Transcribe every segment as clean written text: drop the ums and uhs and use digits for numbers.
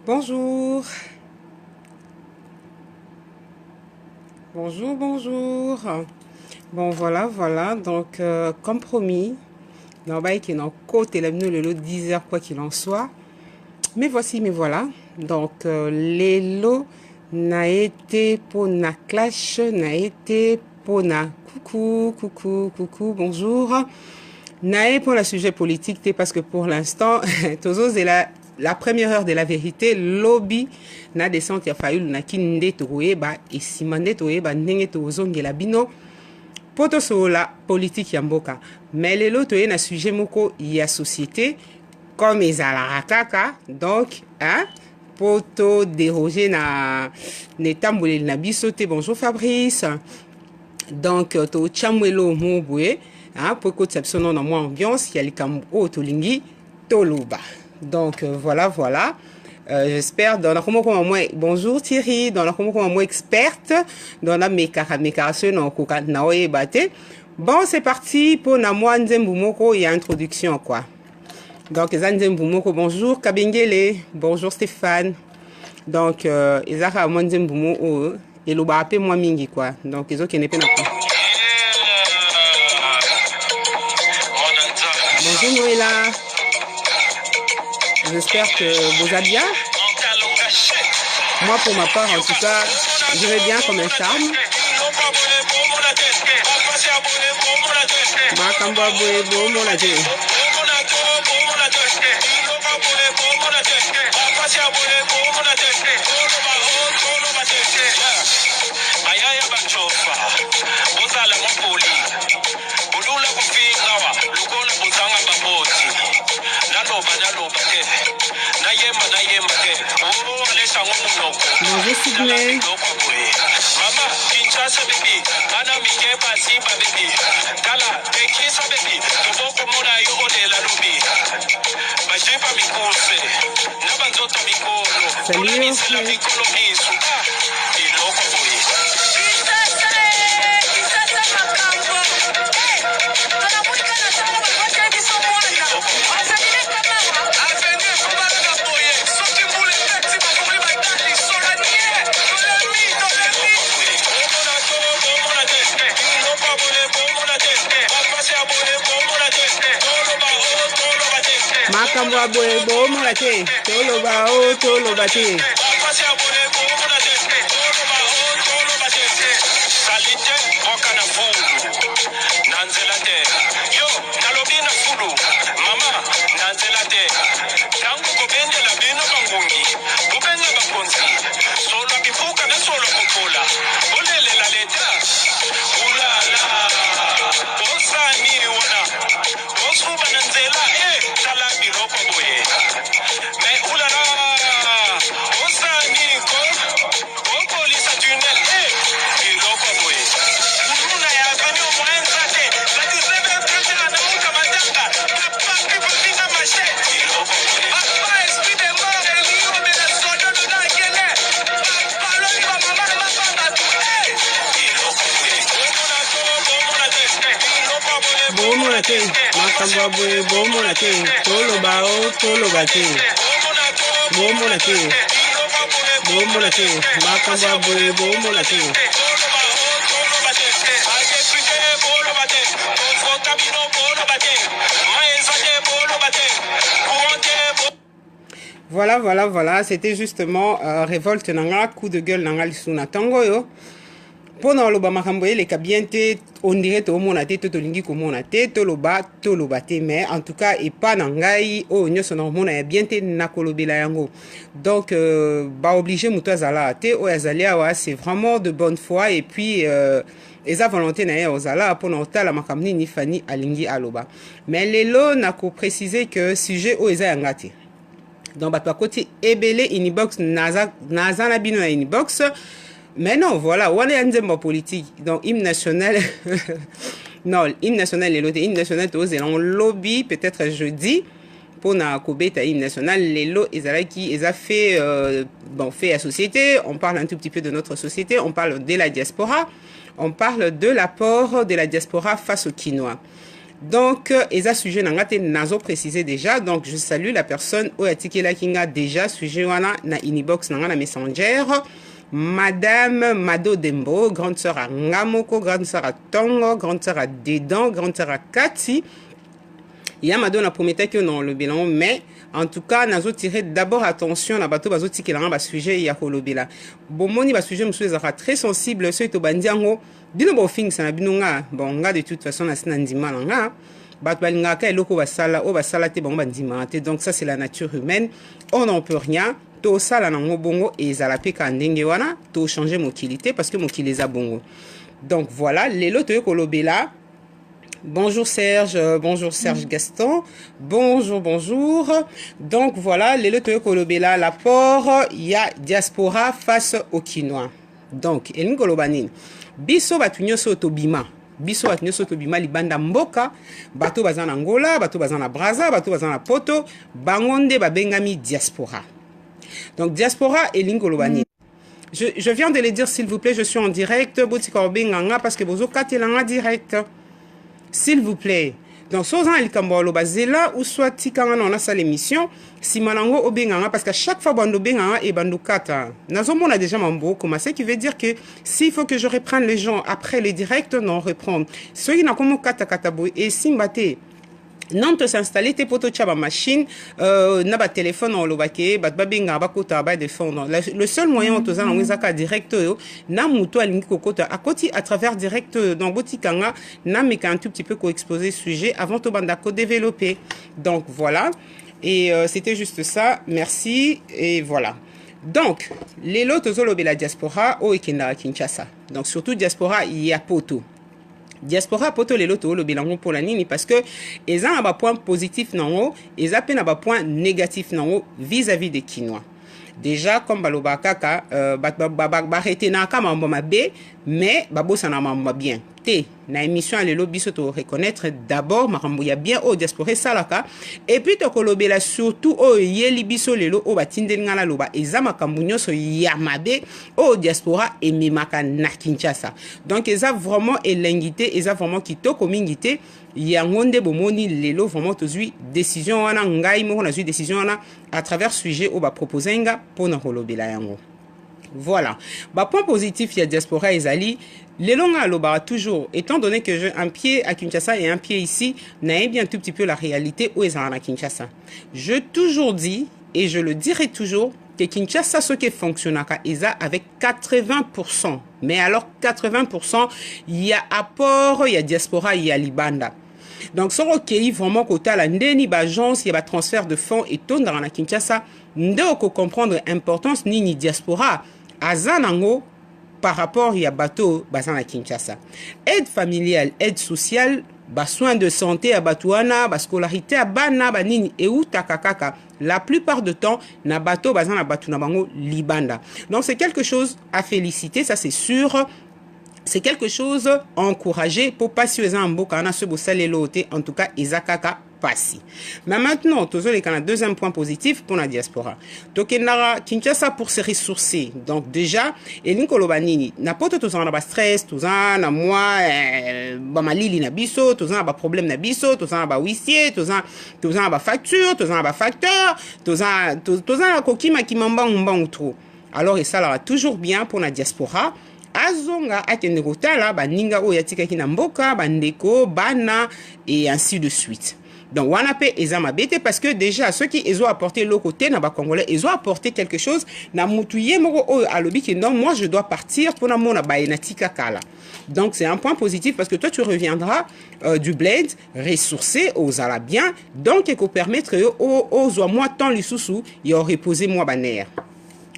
Bonjour. Bonjour, bonjour. Bon, voilà. Donc, comme promis, dans le qui est dans côté, le lot 10 heures, quoi qu'il en soit. Mais voici, mais voilà. Donc, les lots n'a été pour na clash, n'a été pour na coucou, bonjour. N'a pour le sujet politique, parce que pour l'instant, Tozo, c'est la première heure de la vérité, lobby na descente ya fayulu na kinde toyeba et simande toyeba ndenge tozongela bino poto so la politique ya mboka. Mais lelo toye na sujet moko ya société comme ezala kaka donc hein poto déroger na netambole na biso te. Bonjour Fabrice. Donc to chamwelo mo boye hein pour que tu sono na moi ambiance ya likambo o tolingi toloba. Donc voilà. J'espère dans la moi bonjour Thierry dans la moi experte dans la mécaration na koka na oyebate. Bon c'est parti pour na moi nzembu moko ya introduction quoi. Donc nzembu moko bonjour Kabengele, bonjour Stéphane. Donc ezaka moi nzembu mo et lo ba appelé moi mingi quoi. Donc ezo kene pe na quoi. Bonjour Noëlla. J'espère que vous allez bien. Moi, pour ma part, en tout cas, je vais bien comme un charme. Bonjour Sydney. Salut. Makambo aboye bomo la te toloba te. Makambo aboye bomo la te toloba te. Bomo la te. Makambo aboye bomo la te. Voilà. C'était justement révolte nanga, coup de gueule nanga lisuna tango yo. Pendant le bamakamboye les kabiente on dirait to mona te to lingi ko mona te to loba te mais en tout cas et pas nangai o nyoso na mona ya biente na kolobela yango. Donc ba obligé muto azala te o azalia wa c'est vraiment de bonne foi et puis eza volonté na ya ozala pour la makamni ni fani alingi aloba. Mais lelo na ko préciser que sujet o eza yangati. Donc ba côté ebele inbox naza na bino na inbox. Mais non, voilà, on est en politique. Donc, hymne national, non, hymne national et l'autre, hymne national, on lobby peut-être jeudi pour na kobeta hymne national. Les lots, ils a fait, fait la société. On parle un tout petit peu de notre société. On parle de la diaspora. On parle de l'apport de la diaspora face aux Quinois. Donc, eza sujet nanga te nazo préciser déjà. Donc, je salue la personne oyatikela kinga déjà sujet wana na inbox nanga na messenger. Madame Mado Dembo, grande sœur à Ngamoko, grande sœur à Tongo, grande sœur à Dedan, grande sœur à Kati. Il y a Mado na promettait que non le bilan, mais en tout cas, nazo tirer d'abord attention na bateau bazo tikela ba sujet ya kolobela. Bomoni ba sujet monsieur zara très sensible ceux to bandiango. Dino bo fing ça na binunga. Bon, nga de toute façon na sinandima nga. Bat balinga ka eloko basala o basala te bango bandima te. Donc ça c'est la nature humaine. On n'en peut rien. To sala na ngobongo et ezala pe ka ndenge wana, to changer mokilité parce que mokileza bongo. Donc voilà, lelo to kolobela. Bonjour Serge Gaston. Bonjour. Donc voilà, lelo to kolobela l'apport, il y a diaspora face au Quinois. Donc, elingi kolobanini. Biso batunyo soto bima. Biso batunyo soto bima libanda mboka, bato bazana Angola, bato bazana Brazza, bato bazana Poto, bangonde babengami diaspora. Donc diaspora elingi kolobanini. Je viens de le dire s'il vous plaît, je suis en direct, botikorobenganga parce que bozo katelanga direct. S'il vous plaît. Donc, soit en Likambolo Bazela ou soit Tikanga on a sa l'émission, si Manango Obenganga, parce qu'à chaque fois Bando Benganga et Bando Kata, Nazomon a déjà mambo commencé, qui veut dire que s'il faut que je reprenne les gens après les directs, non, reprendre. Ceux qui n'ont comme Kata Katabo et Simbate. Non, te s'installer tes poteaux de machine, n'a pas téléphone en lobake, bat babinga bakota ba défendre. Le seul moyen de en wizaka direct, n'a muto alingi kokota à côté à travers direct dans botikanga, n'a mais qu'un tout petit peu co-exposer sujet avant to banda co-développer. Donc voilà. Et c'était juste ça. Merci. Et voilà. Donc, les lots de la diaspora au Ekenda Kinshasa. Donc surtout diaspora, il y a poto. Diaspora poto les loto le bilan pour la nini parce que ils ont un point positif non ils ont un point négatif non vis-à-vis des Quinois. Déjà comme baloba kaka arrêter na kama mboma be mais babo sana mamba bien te na émission le lobby se reconnaître d'abord marambo ya bien au diaspora salaka et puis to kolobela surtout au yeli biso lelo o batinde ngala loba ezama kambunyo so yamabe au diaspora et memaka na Kinshasa. Donc eza vraiment elengité eza vraiment kitoko mingité yangonde bomoni lelo vraiment tozui décision wana ngai mo na zui décision wana à travers sujet au ba proposer nga pour na kolobela yango. Voilà. Bah, point positif, il y a diaspora et Zali. Les longs à l'Oba, toujours, étant donné que j'ai un pied à Kinshasa et un pied ici, n'a bien un tout petit peu la réalité où ils sont à Kinshasa. Je toujours dit, et je le dirai toujours, que Kinshasa, ce qui fonctionne à Isa avec 80%. Mais alors, 80%, il y a apport, il y a diaspora, il y a Libanda. Donc, ce recueil vraiment côté la ndeni bagence, il y a transfert de fonds et tout dans la Kinshasa, ndeko comprendre l'importance ni diaspora. Azanango par rapport à bateau bazan à Kinshasa. Aide familiale, aide sociale, soins de santé à Batouana, scolarité à Bana, Banini et ou Takakaka. La plupart du temps, na bateau bazan à Batounabango Libanda. Donc c'est quelque chose à féliciter, ça c'est sûr. C'est quelque chose à encourager pour passer aux amboka na ce bossale loté en tout cas Izakaka passi. Mais maintenant, toujours les deuxième point positif pour la diaspora. Tokenara Kinshasa pour se ressourcer. Donc déjà, et Ninkolobanini, n'importe tout ça na stress, tout ça na moi, ba malili na biso, tout ça ba problème na biso, tout ça ba huissier, tout ça ba facture, tout ça ba facteur, tout ça kokima kimamba mbang trop. Alors et ça là toujours bien pour la diaspora. Azonga akende kotala baninga oyo yatikaki na mboka bandeko bana et ainsi de suite. Donc wana pe ezama bete parce que déjà ceux qui ils ont apporté le côté na ba congolais ils ont apporté quelque chose na mutuye moko oyo alobi ki non moi je dois partir pour na mona ba enatika kala. Donc c'est un point positif parce que toi tu reviendras du bled ressourcé aux ala bien donc et ko permettre aux moi tant les sous y aurait posé moi baner.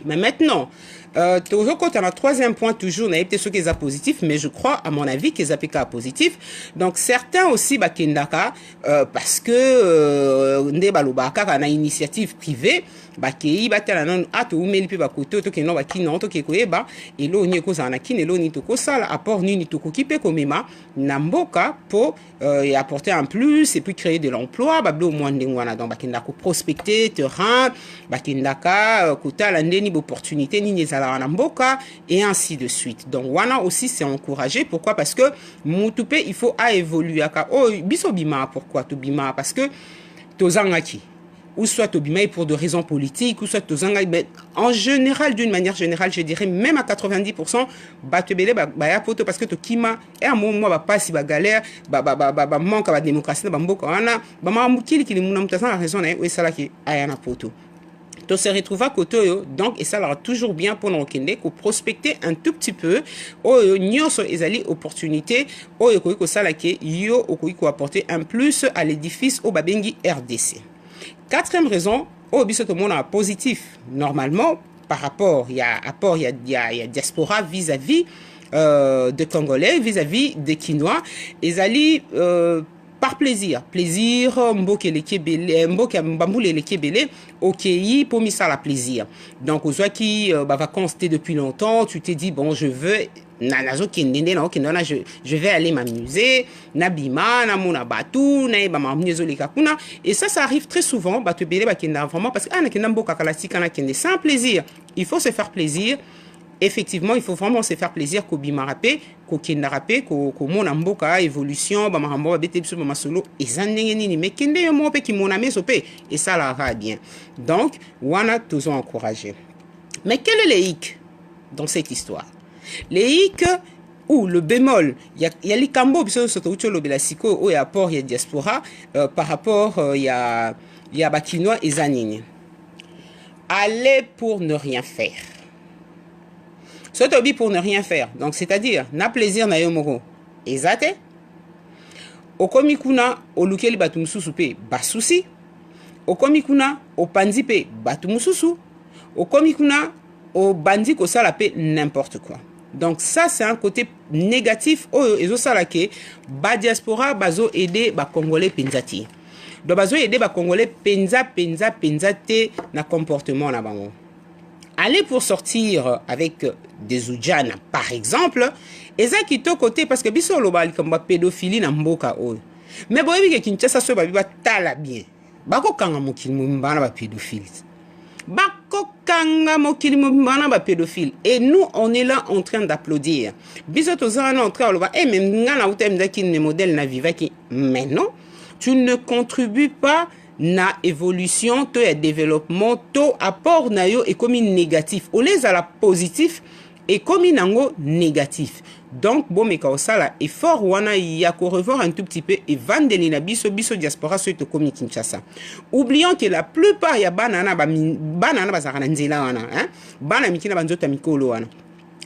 Mais maintenant toujours quand on a troisième point toujours n'a été ce qui est positif mais je crois à mon avis qu'ils appliquent à positif. Donc certains aussi bakendaka parce que nde balobaka kana initiative privée bakei batala non ato umeli pe bakoto to keno bakino to kekoeba elo ni ko zana kinelo ni to ko sala apport ni to ko kipe komema na mboka pour et apporter un plus et puis créer de l'emploi bablo mwandengwana donc bakendaka prospecter terrain bakendaka kotala ndeni opportunité ni nezala kosala wana mboka et ainsi de suite. Donc wana aussi c'est encouragé. Pourquoi? Parce que mutupe il faut à évoluer. Oh biso bima, pourquoi to bima? Parce que tozangaki ou soit au bima pour de raisons politiques, ou soit en général, d'une manière générale, je dirais même à 90%, batebele baya poto parce que to kima et à un moment ba pas si ba galère, manque ba démocratie ba mboka wana, ba mamukili ki muna mutasa raison na e sala ki ayana poto. To se retrouve à côté, donc, et ça leur toujours bien pour nous qu'on prospecter un tout petit peu, nyonso ezali opportunité, ko sala ki yo ko apporter un plus à l'édifice au babengi RDC. Quatrième raison, au biso tout le monde a positif. Normalement, par rapport, il y a diaspora vis-à-vis de Congolais, vis-à-vis des Quinois. Ils allaient par plaisir, mboke mbamboule le kebele, ok, pour mis ça la plaisir. Donc, aux gens qui vacances depuis longtemps, tu t'es dit bon, je veux je vais aller m'amuser, nabima, namona batu, et ça arrive très souvent, vraiment parce que sans plaisir. Il faut se faire plaisir. Effectivement, il faut vraiment se faire plaisir qu'au bimarapé, qu'au kendarapé, qu'au monamboka, évolution, bamarambo, bete bama solo, et zanengeni, mais kende yomo pe ki moname sope, et ça la va bien. Donc, wana toujours encouragé. Mais quel est le hic dans cette histoire? Le hic ou le bémol, il y a les cambo, il y a apport, il y a diaspora, par rapport, il y a bakinois et zanini. Aller pour ne rien faire. Sotobi pour ne rien faire. Donc, c'est-à-dire, na plaisir na yomoro. Ezate. Okomikuna, olukeli batumususu pe basusi. Okomikuna, opandipe batumususu. Okomikuna, obandi ko sala pe n'importe quoi. Donc, ça, c'est un côté négatif. Ezo salake, ba diaspora, bazo aider ba Congolais penzati. Donc, bazo aider ba Congolais penza te na comportement na bango. Aller pour sortir avec des oudjana, par exemple, et ça qui est côté parce que biso lobali comme pédophilie na mboka oyo. Mais boyebi ke Kinshasa so babi batala bien. Bako kanga mokili mbana ba pédophile. Bako kanga mokili mbana ba pédophile. Et nous on est là en train d'applaudir. Biso tozana en train loba même ngana utem daki ne modèle na vivaki. Mais non, tu ne contribues pas na évolution, to ya développement, to apport na yo et comme négatif. Au lieu à la positif et comme nango négatif. Donc bon mais ka osala effort wana ya ko revoir un tout petit peu et vandeli na biso diaspora surtout comme Kinshasa. Oublions que la plupart ya banana bazaka na nzela wana, hein. Bana mikina banzota mikolo wana.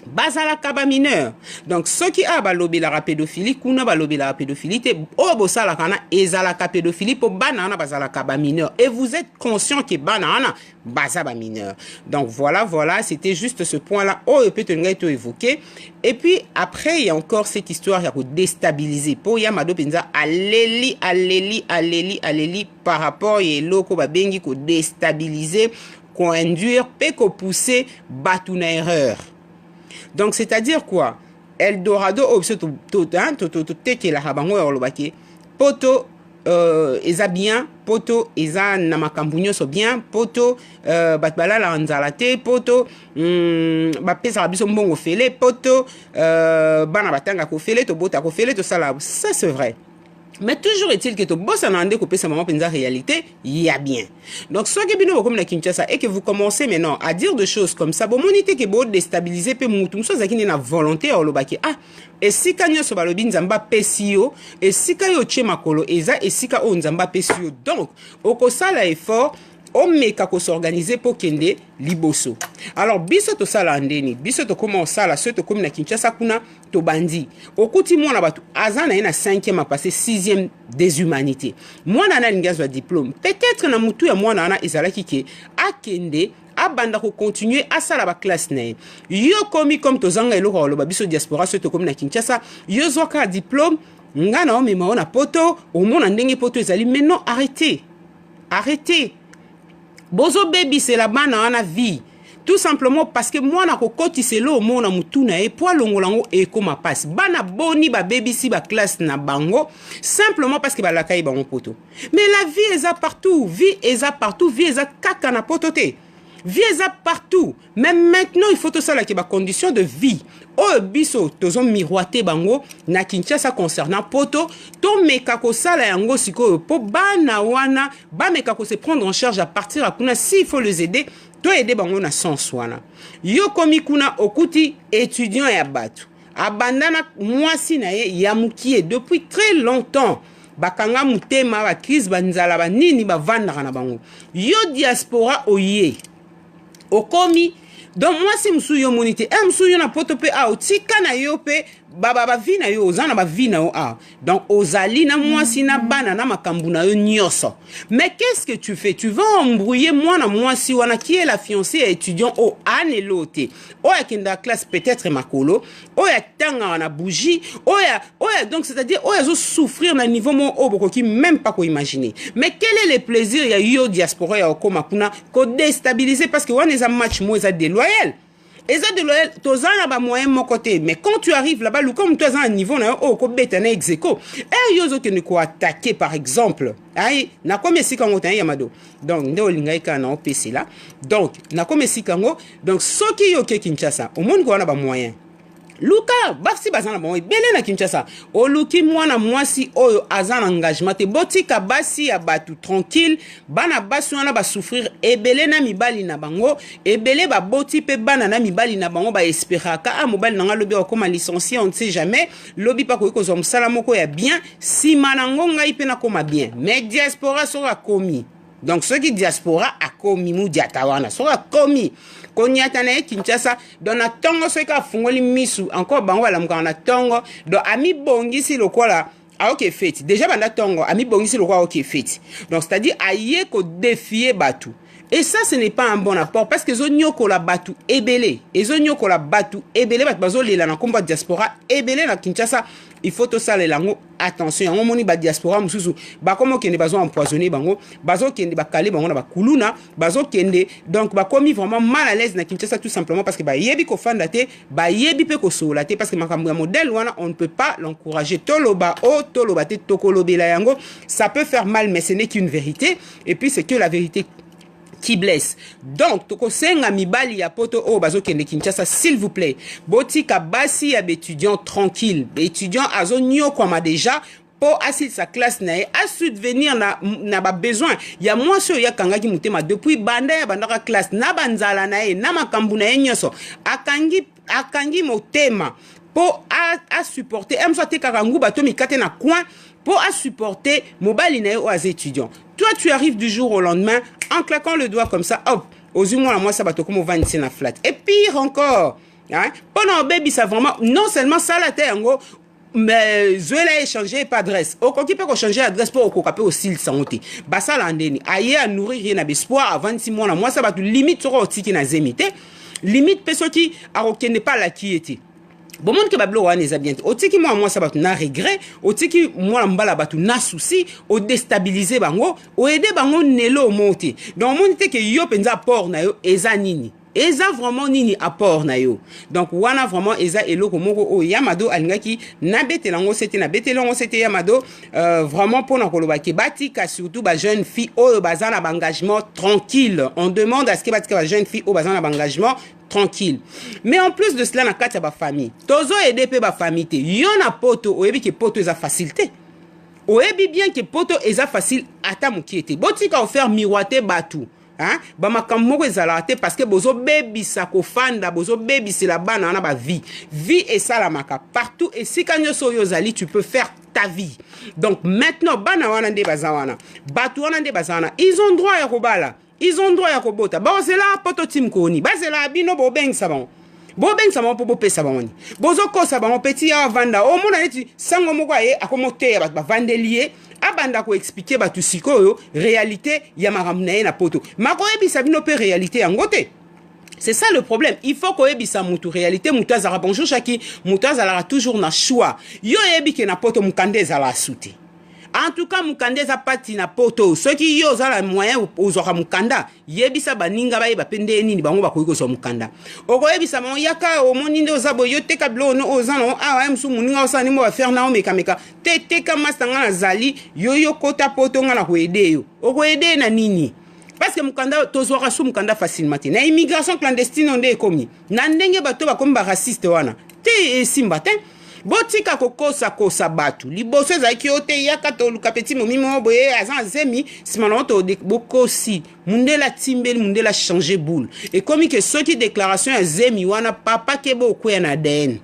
Bazala kaba mineur. Donc, ceux qui a balobi la pédophilie, kuna balobi la pédophilie, te obosala kana ezala ka pédophilie pour banana bazala kaba mineur. Et vous êtes conscient que banana bazaba mineur. Donc, voilà, c'était juste ce point-là. Oh, peut-être évoqué. Et puis, après, il y a encore cette histoire, il y a déstabiliser. Pour Yamado Penza, alléli, par rapport, il y a loko babengi ko déstabiliser, ko induire, pe ko pousser, battu na erreur. Donc, c'est-à-dire quoi? Eldorado, poto, eza bien, poto, eza namakambunyo so bien, poto, batbala la anzalate, poto, bapesa biso mbongo fele, poto, bana batanga ko fele, to bota ko fele, to sala. Ça, c'est vrai. Mais toujours est-il que to boss en ande couper sa maman pensa réalité, il y a bien. Donc, soit que bino comme la Kinshasa et que vous commencez maintenant à dire des choses comme ça, bon, monité que bon déstabiliser pe mutum so zakini na volonté au lobaki. Ah, et si kanyo so balobi nzamba pesio, et si kayo chema kolo eza et si ka o nzamba pesio. Donc, oko sala effort on met kako s'organiser pour kende liboso. Alors biso to sala ndeni, biso to comment sala ce to comme na Kinshasa kuna to bandi. Okuti mwana batu azana ina 5e a passé 6e des humanités. Mwana na ngazwa diplôme. Peut-être na mutu ya mwana na ezalaki ke akende abanda ko continuer à sala ba classe na. Yo komi comme to zanga eloko lo biso diaspora ce to comme na Kinshasa, yo zoka diplôme ngana o mema ona poto, o mona ndenge poto ezali mais non arrêtez. Arrêtez. Bozo baby c'est la banana vie. Tout simplement parce que moi na kokoti c'est lo mona mutuna e po longolango e koma passe. Bana boni ba baby si ba classe na bango simplement parce que ba la kai ba mon poto. Mais la vie est à partout, vie est à partout, vie est à kaka na pototé. vie eza partout. Même maintenant, il faut tout ça là qui est condition de vie. Oh biso tozo miroiter bango na Kinshasa concernant poto to meka ko sala yango siko po bana wana ba meka ko se prendre en charge à partir à kuna s'il faut les aider to aider bango na sens wana. Yo komi kuna okuti étudiant ya batu abandana mwasi na ye ya mukie depuis très longtemps. Bakanga mutema ba crise banzala ba nini ba vandaka na bango. Yo diaspora oye okomi donc moi si msu yo monité msu yo na poto pe a otika na yo pe baba vina yo ozana ba vina yo a donc ozali na moi si na bana na makambu na yo nyoso. Mais qu'est-ce que tu fais? Tu vas embrouiller moi na moi si wana qui est la fiancée étudiant au anelote o ya kenda classe peut-être makolo o ya tanga na bougie o ya donc c'est-à-dire o ya zo souffrir na niveau mo oboko qui même pas ko imaginer. Mais quel est le plaisir ya yo diaspora ya okoma kuna ko déstabiliser parce que wana za match mo za déloyal. Et ça de loyal, tous en bas moyen mon côté. Mais quand tu arrives là-bas, comme tu as un niveau, oh, comme bétane exéco. Et yozo que ne ko attaquer par exemple. Aïe, na comme si kango tan yamado. Donc ndo linga ka na PC là. Donc na comme si kango. Donc ce qui yo ke Kinshasa, au monde ko na ba moyen. Luka, bafsi bazana bon belé na Kinshasa. O luki mwana mwasi oyo azan engagement te botika basi ya batu tranquille, bana basu wana ba souffrir ebele na mibali na bango, ebele ba boti pe bana na mibali na bango ba esperaka a mobali na lobi okoma licencié on ne sait jamais, lobi pa ko zo msala moko ya bien, si manango ngai pe na koma bien. Mais diaspora sera commis. Donc ceux qui diaspora a commis mu diatawana sera commis. Konyata na Kinshasa don na tongo so ka fungoli misu encore bango la mka na tongo do ami bongisi lokola a ok fete déjà banda tongo ami bongisi lokola ok fete donc c'est-à-dire aye ko défier batu. Et ça, ce n'est pas un bon apport parce que zonyoko la batu ebele. Et zonyoko la batu ebele bat bazo le la na combat diaspora ebele na Kinshasa. Il faut tout ça les lango attention. On moni ba diaspora mususu ba komo kende bazo empoisonner bango, bazo kende ba kale bango na ba kuluna, bazo kende donc ba komi vraiment mal à l'aise na Kinshasa tout simplement parce que ba yebi ko fandate, ba yebi pe ko solate parce que makambo ya modèle wana on ne peut pas l'encourager toloba o toloba te tokolobela yango, ça peut faire mal mais ce n'est qu'une vérité et puis c'est que la vérité qui blesse. Donc, toko senga mibali ya poto o bazo kende Kinshasa, s'il vous plaît. Botika basi ya étudiant tranquille. Étudiant azo nyo koma déjà pour assis sa classe na a subvenir na ba besoin. Ya moi so ya kangaki mutema depuis banda ya bandaka classe na banzala na na makambu na nyoso. Akangi motema pour à supporter. Emso te karangu bato mikate na coin pour à supporter mobile na aux étudiants. Toi, tu arrives du jour au lendemain en claquant le doigt comme ça, hop, aux humains, moi, ça va te comme 20 na flat. Et pire encore, hein, pendant baby, ça vraiment, non seulement ça la terre, en gros, mais je l'ai échangé pas d'adresse. Au qui peut changer d'adresse pour au capé aussi le santé. Bah ça l'andeni. Aïe à nourrir rien à espoir à 26 mois, moi, ça va te limite sur au tiki na zemité. Limite, personne qui a aucun n'est pas la qui était. Bon monde que bablo wana eza bien. Otiki moi ça batu na regret, otiki moi mbala batu na souci, o déstabiliser bango, o aider bango nelo monter. Donc monde te que yo penza apport na yo eza nini. Eza vraiment nini apport na yo. Donc wana vraiment eza eloko moko o yamado alingaki na betelango c'était na betelango c'était yamado vraiment pour na koloba ke batika surtout ba jeune fille o bazana ba engagement tranquille. On demande à ce que batika ba jeune fille o bazana ba engagement tranquille. Mais en plus de cela, na kati ba famille. Tozo aider pe ba famille te. Yon a poto, oyebi ke poto eza facilité. Oyebi bien que poto eza facile ata mukiete. Botika offert miroiter batu. Hein? Ba makambo ezala te parce que bozo baby sa ko fanda, bozo baby c'est la bana na ba vie. Vie et ça la maka partout et si kanyo so yozali tu peux faire ta vie. Donc maintenant bana wana nde bazawana. Batu wana nde bazawana. Ils ont droit à kobala. Ils ont droit à kobota. Bon, c'est là, poto tim koni. Bah, c'est là, bino bo beng sabon. Bo beng sabon po bo pe sabon. Bozo ko sabon petit ya vanda. O mona neti sango moko aye akomote ba vandelier. Abanda ko expliquer ba tu sikoyo réalité ya maramna na poto. Mako ebi sabino pe réalité ngote. C'est ça le problème. Il faut qu'on ait sa mutu réalité. Mutu azara bonjour chaki. Mutu azara toujours na choix. Yo ebi ke na poto mukande zala souté. En tout cas, mukande za pati na poto. Ceux qui yo za la moyen ozora mukanda. Yebisa baninga ba yeba pende nini bango bakoyiko so mukanda. Oko yebisa mo yaka o moninde ozabo yo teka blo no ozano a msu muninga osani mo ba faire na o meka. Teka masanga na zali yo kota poto nga na ko ede yo. Oko ede na nini? parce que mukanda tozwaka su mukanda facilement te na immigration clandestine onde ekomi na ndenge bato bakomi raciste wana te esimba te botika kokosa batu liboso ezalaki yo te yaka toluka peti momimo boye aza zemi nsima na to bokosi mundela timbeli mundela changer boule ekomi ke soki déclaration ya zemi wana papa keba okweya na ADN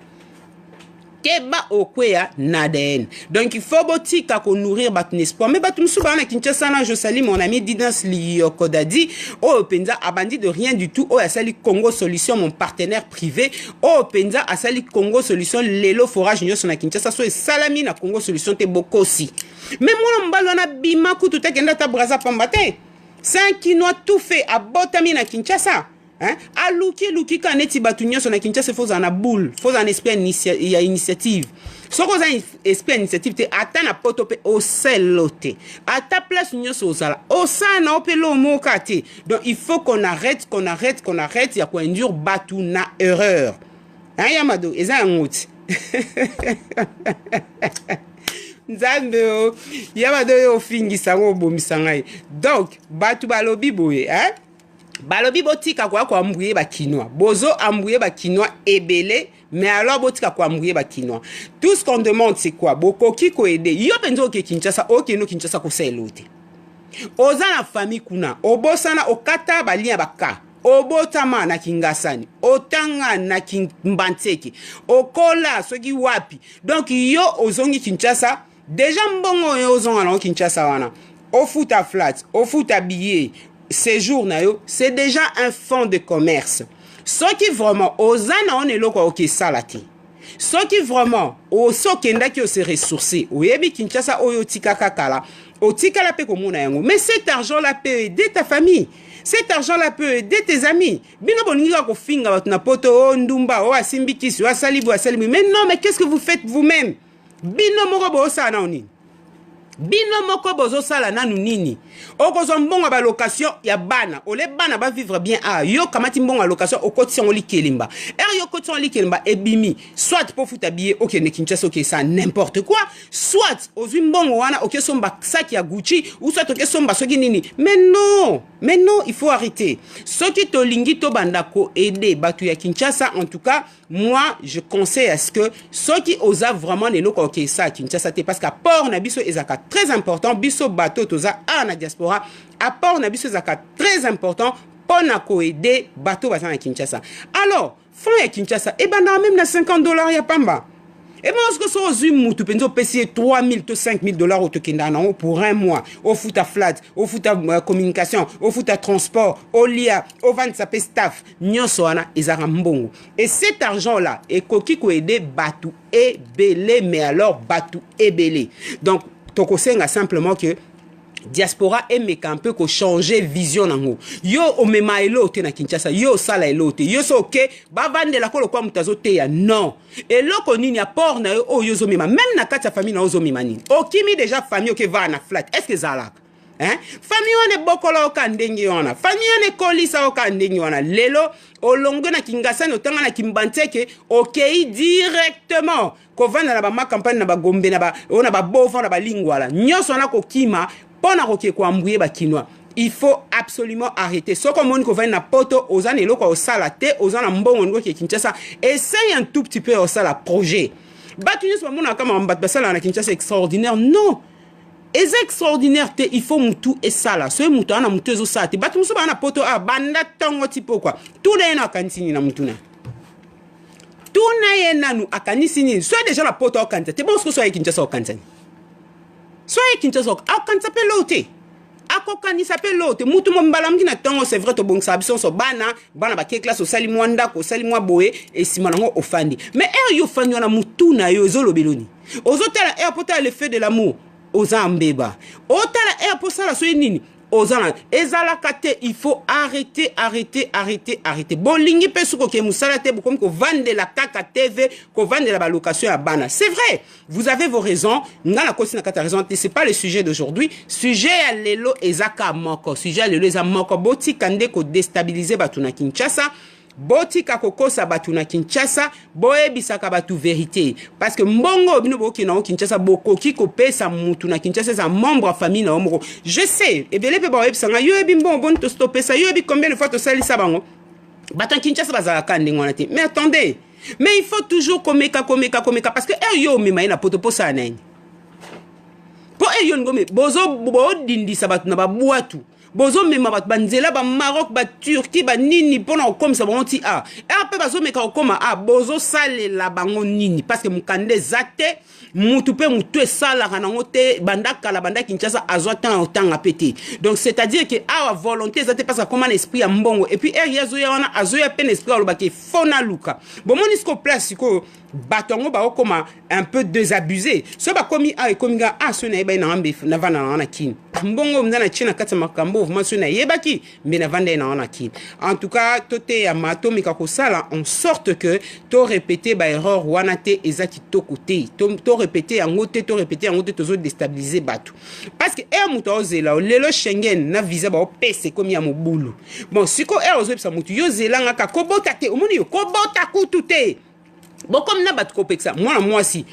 keba okweya na ADN. Donc il faut botika ko nourrir bat espoir. Mais batum souba na Kinshasa na je salue mon ami Didas Liokodadi o penza abandi de rien du tout o asali Congo Solution mon partenaire privé o penza asali Congo Solution lelo forage nyoso na Kinshasa so salami na Congo Solution te bokosi. Mais mon mbalo na bima kutu te kenda ta braza pambate. C'est un Kinois tout fait à botami na Kinshasa. Hein? A luki kaneti batunyo so na Kinshasa faut en a boule, faut en esprit initiative. So ko za esprit initiative te ata na poto pe o selote. Ata place nyo so sala. O sa na opelo moka te. Donc il faut qu'on arrête ya ko induire batu na erreur. Hein Yamado, eza ngouti. Nzambe o Yamado yo fingi sango bomisangai. Donc batu balobi boye, hein? Balobi botika kwa mbouye ba quinoa. Bozo ambouye ba quinoa ebele, mais alors botika kwa mbouye ba quinoa. Tout ce qu'on demande c'est quoi? Bokoki ko aider. Yo penzo ke Kinshasa, ok no Kinshasa ko selote. Oza na famille kuna, obosana okata balia baka. Obotama na Kingasani, otanga na Kimbanteke, okola soki wapi. Donc yo ozongi Kinshasa, déjà mbongo yo ozonga na Kinshasa wana. Ofuta flat, ofuta billet. Séjour na yo, c'est déjà un fonds de commerce. Ce qui vraiment ozana on est loko ok salati. Ce qui vraiment o so kenda ki o se ressourcer. Oyebi Kinshasa oyo tikaka kala. O tikala pe komona yango. Mais cet argent là peut aider ta famille. Cet argent là peut aider tes amis. Bino boninga ko finga bat na poto o ndumba o asimbikisi o asalibu. Mais non, mais qu'est-ce que vous faites vous-même? Bino moko bo sa na oni. Bino moko bozo sala nanu nini okozo mbongo ba location ya bana ole bana ba vivre bien a yo kamati mbongo location okoti ngoli kelimba yo koti ngoli kelimba ebimi soit pour futa billet OK ne Kinshasa OK ça n'importe quoi soit ozwi mbongo wana OK somba sac ya Gucci ou soit OK somba soki nini mais non il faut arrêter ce qui to lingi to bandako aider batu ya Kinshasa en tout cas moi je conseille à ce que ceux qui osent vraiment les locaux OK ça Kinshasa parce qu'à port na biso ezaka très important biso bateau toza na diaspora apport na biso zaka très important pour na ko aider bateau bazana Kinshasa alors fond ya Kinshasa et ben même na $50 ya pamba et ben ce que so ozui mutu penzo payer 3000 to 5000 dollars au tokenda na pour un mois au futa flat au futa communication au futa transport au lia au vente sa staff nyonso wana ezara mbongo et cet argent là ekoki ko aider bateau et belé mais alors bateau et belé donc tokosenga simplement que diaspora aime un peu ko changer vision nango yo omema elote na Kinshasa yo sala elote yo so OK ba vande la ko kwa mutazo te ya non eloko nini apport na yo yo zo mema même na kati ya famille na zo mema nini okimi déjà famille OK va na flat est-ce que zalaka hein famille wana bokola okandenge wana famille wana kolisa okandenge wana lelo olongo na Kingasani otanga na Kimbanteke OK directement ko vanda na ba ma campagne na ba gombe na ba ona ba bova na ba lingwala nyoso na ko kima pona koke ko ambouye ba kinois il faut absolument arrêter ce comme on ko va na poto ozana eloko osala te ozana mbongo ngo ke Kinshasa essaye un tout petit peu osala projet batuni so mona kama mbat basala na Kinshasa extraordinaire non es extraordinaire te il faut mutu et sala so mutu ana mutu ezo sate batuni so bana poto a banda tongo tipo quoi tout le na kansini na mutuna tout na yena nu akanisini so déjà la poto okanta te bon ce que so Kinshasa okanta soyez Kinshasa akanta pe lote akokani s'appelle lote mutu mo mbala mkina tongo c'est vrai to bon sabison so bana ba ke classe osali mwanda ko sali mwa boye et simanango ofandi mais yo fandi na mutu na yo ezolobeloni ozotala pota le fait de l'amour ozambeba otala po sala so nini ozana ezala kate il faut arrêter bolingi pesuko ke musala te comme ko vendre la kaka TV ko vendre la location à bana c'est vrai vous avez vos raisons ngala kosi na kata raison c'est pas le sujet d'aujourd'hui sujet ya lelo ezaka moko sujet ya lelo ezaka moko boti kande ko déstabiliser batuna Kinshasa botika kokosa batu na Kinshasa boyebisaka batu vérité parce que mbongo bino boki na Kinshasa bokoki kopesa mutu na Kinshasa za membre famille na omoko je sais ebele pe boyebisanga yo ebi mbongo to stopper ça yo ebi combien de fois to salisa bango batan Kinshasa bazalaka ndengwana te mais attendez mais il faut toujours komeka parce que yo mema ina poto posa nani po yo ngome bozo bodindisa batu na babuatu bozo mema bat banzela ba Maroc ba Turquie ba nini pona comme ça bon ti a et après bazo meka okoma a bozo sale la bango nini parce que mukande zate mutu pe mutu sala kana ngote bandaka la banda Kinshasa azwa temps a pété donc c'est à dire que a volonté zate parce que comme un esprit ya mbongo et puis yazo ya wana azo ya pen esprit lo ke fona luka bon monisko place ko batongo ba okoma un peu désabusé so ba komi a komi ga a so na ba na ambe na vana na kin mbongo mzana china kata makambo masuna yebaki mais na vanda na kin en tout cas toté ya mato mika ko sala en sorte que to répéter ba erreur wana te ezaki to côté to répéter en ngote to répéter en ngote to déstabiliser batu parce que muto ozela lelo Schengen na visa ba opese komi ya mobulu bon siko ozopsa mutu yo zelanga ka kobota te omoni yo kobota kutu te bon comme na bat kopeksa moi si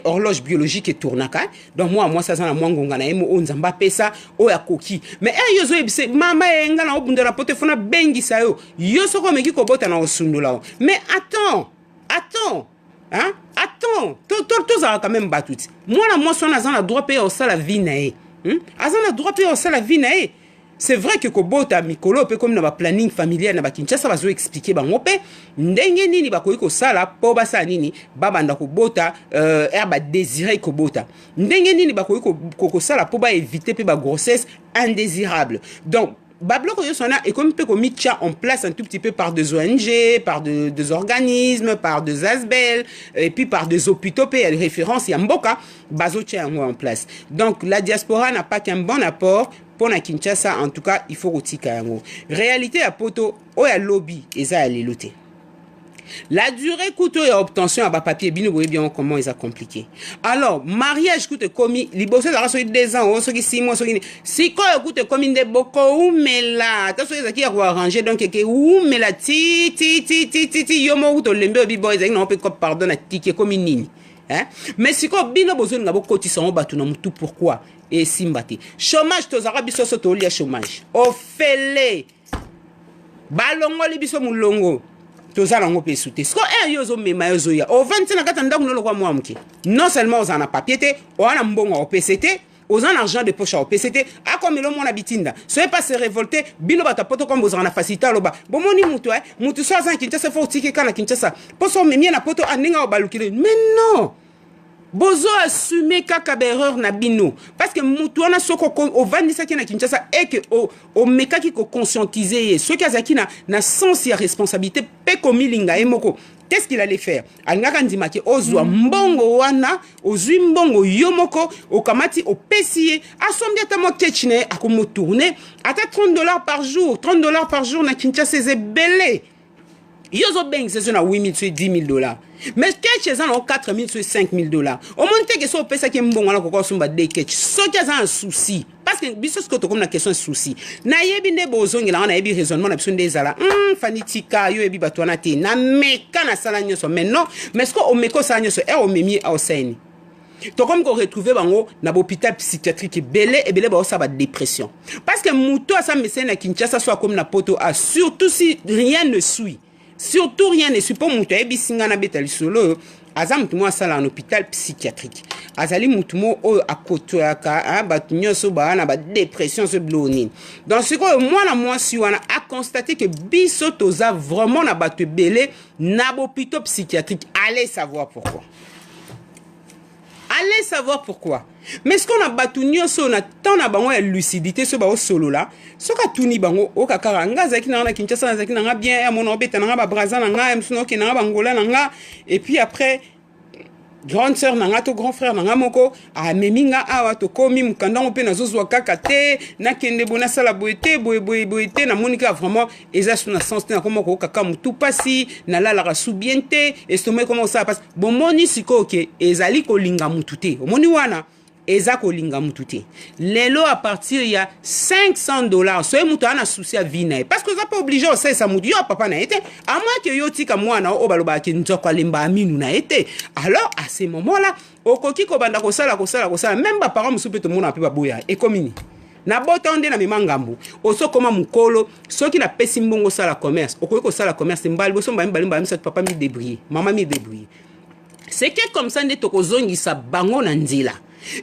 horloge biologique et tournaka donc moi ça na mwangonga na emo onzamba pesa o ya koki mais yozo ebise mama enga na obundela pote fona bengi sayo yo soko meki kobota na osundula mais attends to za quand même batuti moi so na zana droit payer au sala vie na azana droit payer au sala vie na c'est vrai que kobota mikolo pe comme na ba planning familial na ba Kinshasa bazo expliquer bango pe ndenge nini bakoki ko sala po basa nini babanda kobota ba désirer kobota ndenge nini bakoki ko sala po ba éviter pe ba grossesse indésirable donc Babloko Yosona est comme mis en place un tout petit peu par des ONG, par des organismes, par des ASBEL, et puis par des hôpitaux, il y a des références, il y a Mboka, Bazo en place. Donc la diaspora n'a pas qu'un bon apport pour la Kinshasa, en tout cas, il faut retirer Kayango. Réalité à Poto, ou à lobby, et ça, elle est lotée. La durée coûte et obtention à bas papier, bien, vous voyez bien comment ils ont compliqué. Alors, mariage coûte commis, liboso la race 2 ans, ou 6 mois, si quoi coûte commis de beaucoup, ou mais là, t'as ce qui a arrangé, donc, ou mais là, ti, yomo, ou to lembe, biboy, on peut pardon, à tiki, comme nini. Hein? Mais si quoi, bien, besoin de cotiser en bâton, tout pourquoi? Et simbati. Chômage, tos arabes, so to lia chômage. Ofele. Balongo, libiso moulongo. Tozala ngo pe souté. Sko yozo mema yozo ya. O 20 na kata ndaku no kwa mwamuki. Non seulement aux ana papier te, o ana mbongo o PCT, aux ana argent de poche au PCT, a comme le mona bitinda. Soyez pas se révolter, bino bata poto comme vous ana facilita loba. Bon moni mutu mutu so azan Kinshasa fo tiki kana Kinshasa. Poso memi na poto aninga o balukile. Mais non. Bozo assumer kaka erreur na bino parce que mutu wana soko o vandisa ki na Kinshasa et que o meka ki ko conscientiser ceux qui azaki na sens ya responsabilité pe komilinga emoko qu'est-ce qu'il allait faire alingaka ndima ki ozwa mbongo wana ozwi mbongo yomoko okamati opesiye asombi ata mo ketchine akomo tourner ata $30 par jour $30 par jour na Kinshasa c'est belé. Yozo beng c'est na 8 000 sur $10,000. Mais ketch c'est en 4 000 sur $5,000. Au moins que so pesa ki mbongo na kokko sumba de ketch. So ki za un souci parce que biso ce que to comme la question souci. Na yebi nde bozongi la na yebi raisonnement na biso nde zala. Fanitika yo yebi batwana te. Na meka na sala nyoso mais non, mais ce ko o meko sala nyoso e o memi a oseni. To comme qu'on retrouve bango na hôpital psychiatrique belé et belé ba ça ba dépression. Parce que muto sa messé na Kinshasa soit comme na poto a surtout si rien ne suit. Surtout rien ne suit pas muto e bisinga na betali solo azam tumo sala en hôpital psychiatrique azali mutumo o akoto aka batu nyoso ba na ba dépression se bloni donc ce que moi si wana a constaté que biso toza vraiment na batu belé na hôpital psychiatrique allez savoir pourquoi. Allez savoir pourquoi. Mais ce qu'on a battu nyoso na tant na bango ya lucidité so ba solo là, so ka tuni bango o kakara nga zaki na Kinshasa zaki na bien ya mono beta na ba braza na nga msuno ki na bangola na nga et puis après grande sœur na nga to grand frère na nga moko a meminga awa to komi mukanda mpe na zozwa kaka te na kende bona sala boete boete na monika vraiment eza na sens na comment ko kaka mutu pasi na la la subiente et sommet comment ça passe bon moni siko ke ezali ko linga mutu te moni wana eza kolinga mutu te. Lelo à partir il y a $500 soye mutu ana souci à vie na ye parce que ça pas obligé ça ça mutu yo papa na été à moins que yo tika mwana o baloba ki nzoko alemba aminu na été. Alors à ce moment là okoki ko banda ko sala même ba parents musu pe to mona pe ba boya e komini na botonde na mimangambu oso koma mukolo soki na pesi mbongo sala commerce okoki ko sala commerce mbali boso mbali papa mi débrouiller maman mi débrouiller. C'est que comme ça nde tokozongisa bango na nzela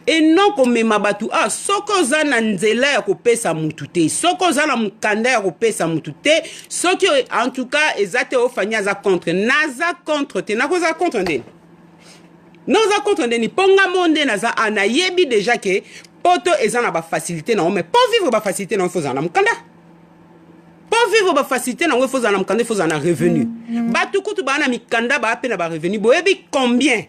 et non komema batu soko za na nzela ya kopesa mutu te soko za na mukanda ya kopesa mutu te soki en tout cas ezate ofanya za contre naza contre te nakoza contre ndeni naza contre ndeni ponga monde naza anayebi déjà que poto ezana ba facilité na mais pour vivre ba facilité na faut za na mukanda. Pour vivre ba facilité na faut za na mukanda faut za na revenu. Batu kutu ba na mikanda ba pe na ba revenu boyebi combien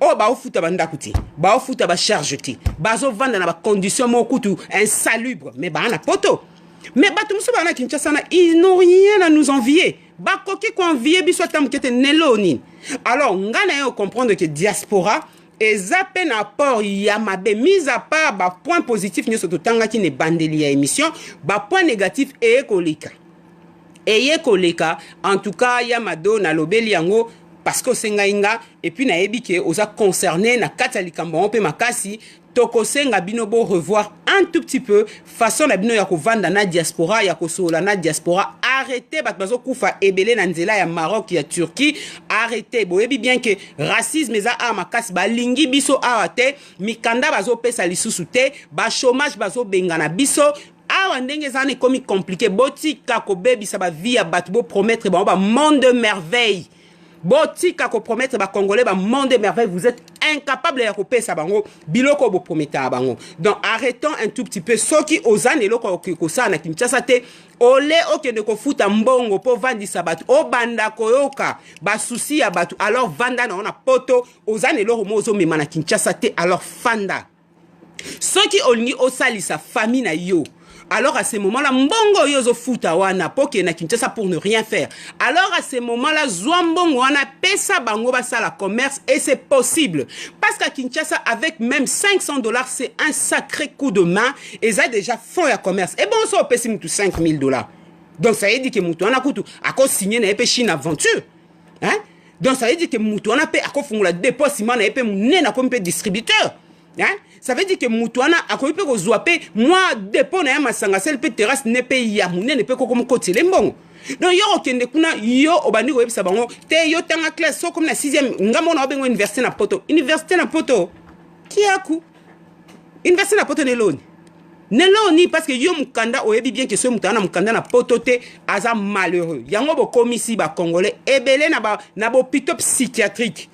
oh ba ofuta banda kuti ba ofuta ba charge ti bazo vanda na ba condition mo kutu insalubre mais ba na poto mais batu muso ba na Kinshasa na ils n'ont rien à nous envier ba koki ko envier biso tam kete neloni. Alors ngana yo comprendre que diaspora eza peine apport ya mabe mise à part ba point positif nyo soto tanga ki ne bandeli ya émission ba point négatif e kolika en tout cas ya mado na lobeli yango parce que sengainga et puis na ebike oza concerné na kata likambo pe makasi toko senga bino bo revoir un tout petit peu façon na bino ya ko vanda na diaspora ya ko sola na diaspora arrêtez bat bazo kufa ebele na nzela ya Maroc ya Turquie arrêtez boyebi bien que racisme eza makasi ba lingi biso awate mikanda bazo pesa lisusu te ba chômage bazo bengana biso awa ndenge zane komi compliqué botika ko bebisa ba vie ya bat bo promettre ba monde de merveille. Botika ko promettre ba congolais ba monde de merveille vous êtes incapable ya ko pesa bango biloko bo promettre bango. Donc arrêtons un tout petit peu soki ozane loko ko sa na Kinshasa te ole okende ko futa mbongo po vandisa batu o banda koyoka ba souci ya batu alors vanda na ona poto ozane loko mozo mema na Kinshasa te alors fanda soki olingi osali sa famille na yo. Alors à ce moment-là, mbongo yozo futa wana poke na Kinshasa pour ne rien faire. Alors à ce moment-là, zwambongo wana pesa bango basa la commerce et c'est possible. Parce qu'à Kinshasa, avec même $500, c'est un sacré coup de main et ça déjà font la commerce. Et bon, ça pèse $5,000. Donc ça veut dire que moutou wana kutu ako signé na epé Chine aventure. Hein? Donc ça veut dire que moutou wana pe ako fungula dépôt sima na epé mouné na kompe distributeur. Hein? Ça veut dire que Moutouana a connu que Zoapé, moi, dépôt na masanga, sel pe terrasse ne pe yamoune, ne pe comme côté les mbongo. Donc, yo, okende kuna, yo, obani web sabango, te yo tanga classe, so comme la 6e, ngamo na obengo université na poto. Université na poto, qui a coup? Université na poto neloni. Neloni, parce que yo mukanda, oyebi bien que ce moutana mukanda na poto te, aza malheureux. Yango bo komisi ba congolais, ebele na bo pito psychiatrique.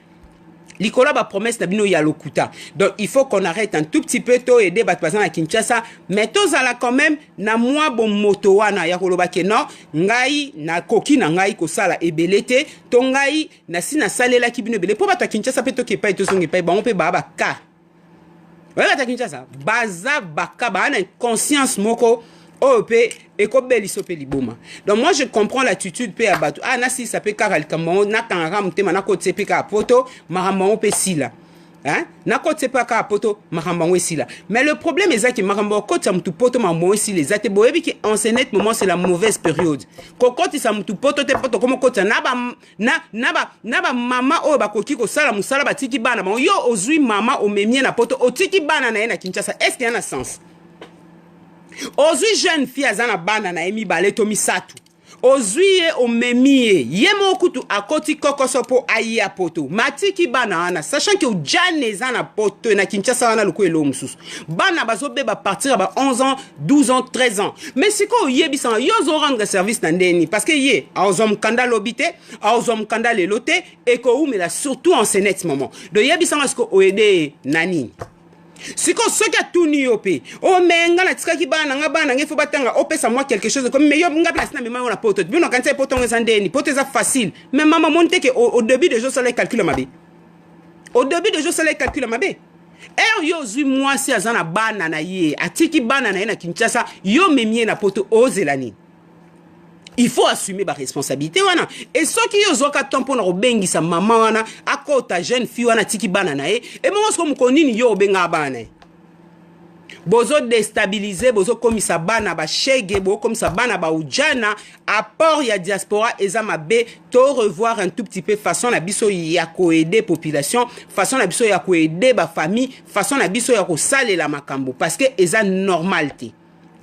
Likola ba promesse na bino ya lokuta. Donc il faut qu'on arrête un tout petit peu to aider bat passant à Kinshasa, mais to zala quand même na moi bon moto wana ya koloba ke non, ngai na koki na ngai ko sala ebelete, to ngai na sina salela ki bino bele po bat Kinshasa pe to ke pa to songi pa ba on pe ba ka. Ouais bat Kinshasa, baza baka ba na conscience moko OP et comme liboma. Donc moi je comprends l'attitude pe abatu. Ah na si ça peut karal kamon na kanram te mana ko tsepe ka poto maramon pe sila. Hein? Na ko tsepe ka poto maramon sila. Mais le problème est que maramon ko tsamtu poto maramon sila zate boyebi ki en ce net moment c'est la mauvaise période. Kokoti samtu poto te poto comme kota na ba mama o ba koki ko sala musala batiki bana ba yo ozui mama o memie na poto otiki bana na na Kinshasa. Est-ce qu'il y a un sens? Ozui jeune fille azana bana na emi baleto misatu. Ozui ye omemie ye mokutu akoti kokosopo ayi ya poto. Matiki bana ana sachant que ujane zana poto na Kinshasa wana luko elo mususu. Bana bazobe ba partir ba 11 ans, 12 ans, 13 ans. Mais siko yebisan yo zo rendre service na ndeni parce que ye azom kanda lobite, azom kanda lelote et ko umela surtout en ce net moment. De yebisan asko oede nani. Si qu'on se a tout ni opé, oh mais nga la tika ki bana nga bana ngefo batanga opesa moi quelque chose comme mais yo nga place na mema na poto bino quand c'est poto ngezandeni poto za facile mais maman monte que au début de jour ça les calcule mabe au début de jour ça les calcule mabe yo zui moi si azana bana na ye atiki bana na Kinshasa yo memie na poto ozelani. Il faut assumer ma responsabilité wana. Et ce qui yo zoka tampo na obengi sa maman wana akota jeune fille wana tiki bana na e. Et moi ce ko mkonini yo obenga bana. bozo déstabiliser, bozo komisa bana ba shege, bozo komisa bana ba ujana, apport ya diaspora eza mabe, to revoir un tout petit peu façon na biso ya ko aider population, façon na biso ya ko aider ba famille, façon na biso ya ko sale la makambo parce que eza normalité.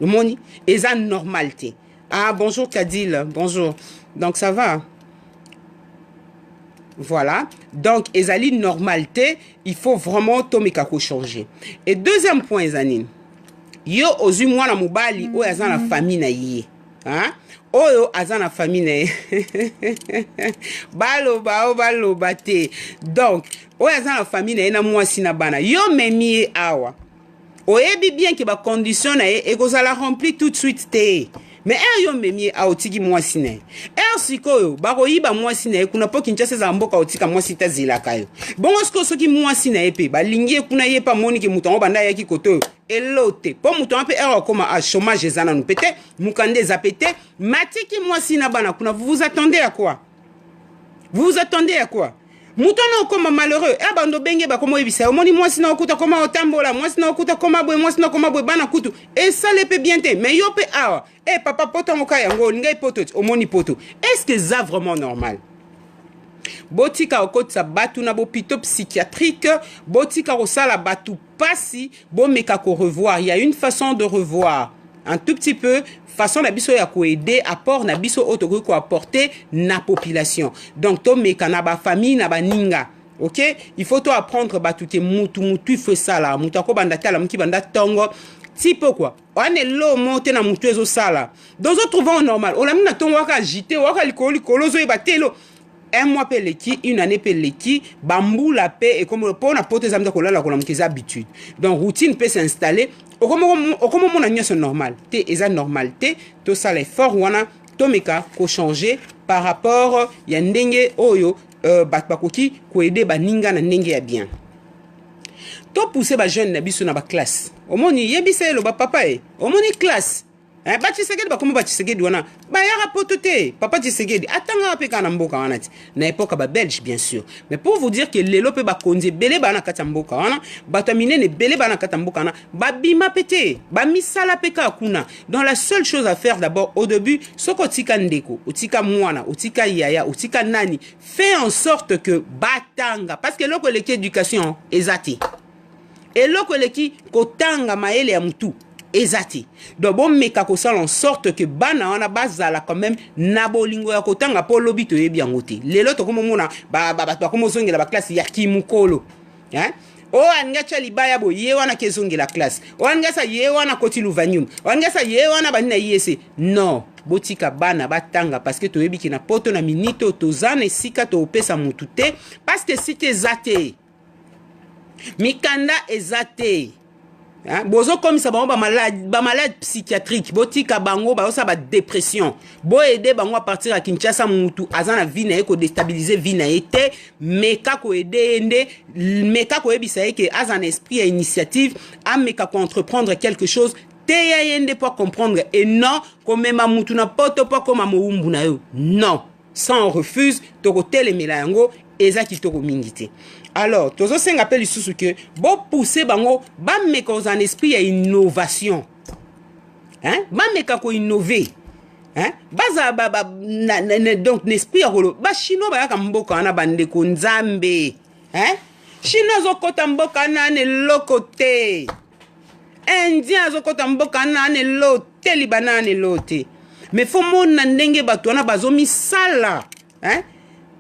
Moni, eza normalité. Ah bonjour Kadil, bonjour. Donc ça va. Voilà. Donc ezali normalité, il faut vraiment tomekako changer. Et deuxième point Zanine. Yo ozu mwana mobali oyo aza na famille na ye. Hein? Oyo aza na famille na ye. Baloba te. Donc, oyo aza na famille na ye na mwasi na bana. Yo memi awa. Oyebi bien que ba condition na ye ekozala rempli tout de suite te. Mais yo memi a otiki mwasi na ye. Sikoyo bakoyiba mwasi na ye kuna po Kinshasa za mboka otika mwasi ta zilaka yo. Bongo siko soki mwasi na ye pe balingi kuna ye pa moni ke mutongo banda yaki koto elote. Po mutongo pe koma a chômage ezana nu pete mukande za pete matiki mwasi na bana kuna vous attendez à quoi? Vous vous attendez à quoi? Mutono koma malheureux bando benge ba komo yebisa omoni mwasi na okuta koma otambola mwasi na okuta koma boy mwasi na koma boy bana kutu et ça le peut bien te mais yo pe awa papa poto ngoka yango ngai poto omoni poto est-ce que ça vraiment normal? Botika okotsa batu na bopito psychiatrique botika osala batu pasi bo meka ko revoir, il y a une façon de revoir un tout petit peu façon na biso ya ko aider apport na biso autoko ko apporter na population. Donc to meka na ba famille na ba ninga. OK, il faut to apprendre batuke mutu il faut ça là mutu ko banda tala muki banda tongo tipo quoi. On est lo monter na mutu ezo sala. Dans autres trouvons normal. On a mis na tongo waka agité waka likoli kolozo e batelo. Un mois peleki, une année peleki, bambou la paix et comme pour na pote zamda kola la kola mkiza habitude. Donc routine peut s'installer. Au comment mon agneau c'est normal. Te eza normalité, tout ça l'effort wana to meka ko changer par rapport ya ndenge oyo bakoki ko aider ba ninga na ndenge ya bien. To pousser ba jeune na biso na ba classe. Omoni yebisa lo ba papa omoni classe. Ba Tshisekedi ba komo ba Tshisekedi wana ba yara potote papa Tshisekedi atanga pe kana mboka wana ti na époque ba belge bien sûr mais pour vous dire que lelo pe ba konze belé ba na kata mboka wana ba tamine ne belé ba na kata mboka wana ba bima pété ba misala peka kuna. Donc la seule chose à faire d'abord au début soko tika ndeko utika mwana utika yaya utika nani fait en sorte que batanga parce que loko leki éducation ezati et loko leki kotanga maele ya mutu ezati. Donc bon meka ko sala en sorte que bana wana bazala quand même na bolingo ya kotanga po lobi to yebi yangote. Lelo to komo mona ba komo zongela ba classe ya kimukolo. Hein? O anga chali baya bo ye wana ke zongela classe. O anga sa ye wana koti luvanium. O anga sa ye wana banina yese. Non. Botika bana batanga parce que to yebi ki na poto na minito to zane sika to opesa mutu te parce que si te zate. Mikanda ezate. Hein? Bozo comme ça ba malade psychiatrique botika bango ba osa ba dépression bo aider bango à partir à Kinshasa mutu azana vie na eko déstabiliser vie na été meka ko aider ende meka ko ebisa ke azana esprit et initiative a meka ko entreprendre quelque chose te yende pour comprendre et non comme ma mutu na poto pas comme moumbu na yo non ça on refuse to ko telemela yango eza kitoko mingité. Alors, tous ceux qui appellent sous que bon pousser bango ba meka en esprit à innovation. Hein? Ba meka ko innover. Hein? Baza donc l'esprit rolo. Ba chino ba ka mboka na bande ko nzambe. Hein? Chino zo kota mboka na ne lokote. Indien zo kota mboka na ne lote libana ne lote. Mais faut mon ndenge bato na bazomi sala. Hein?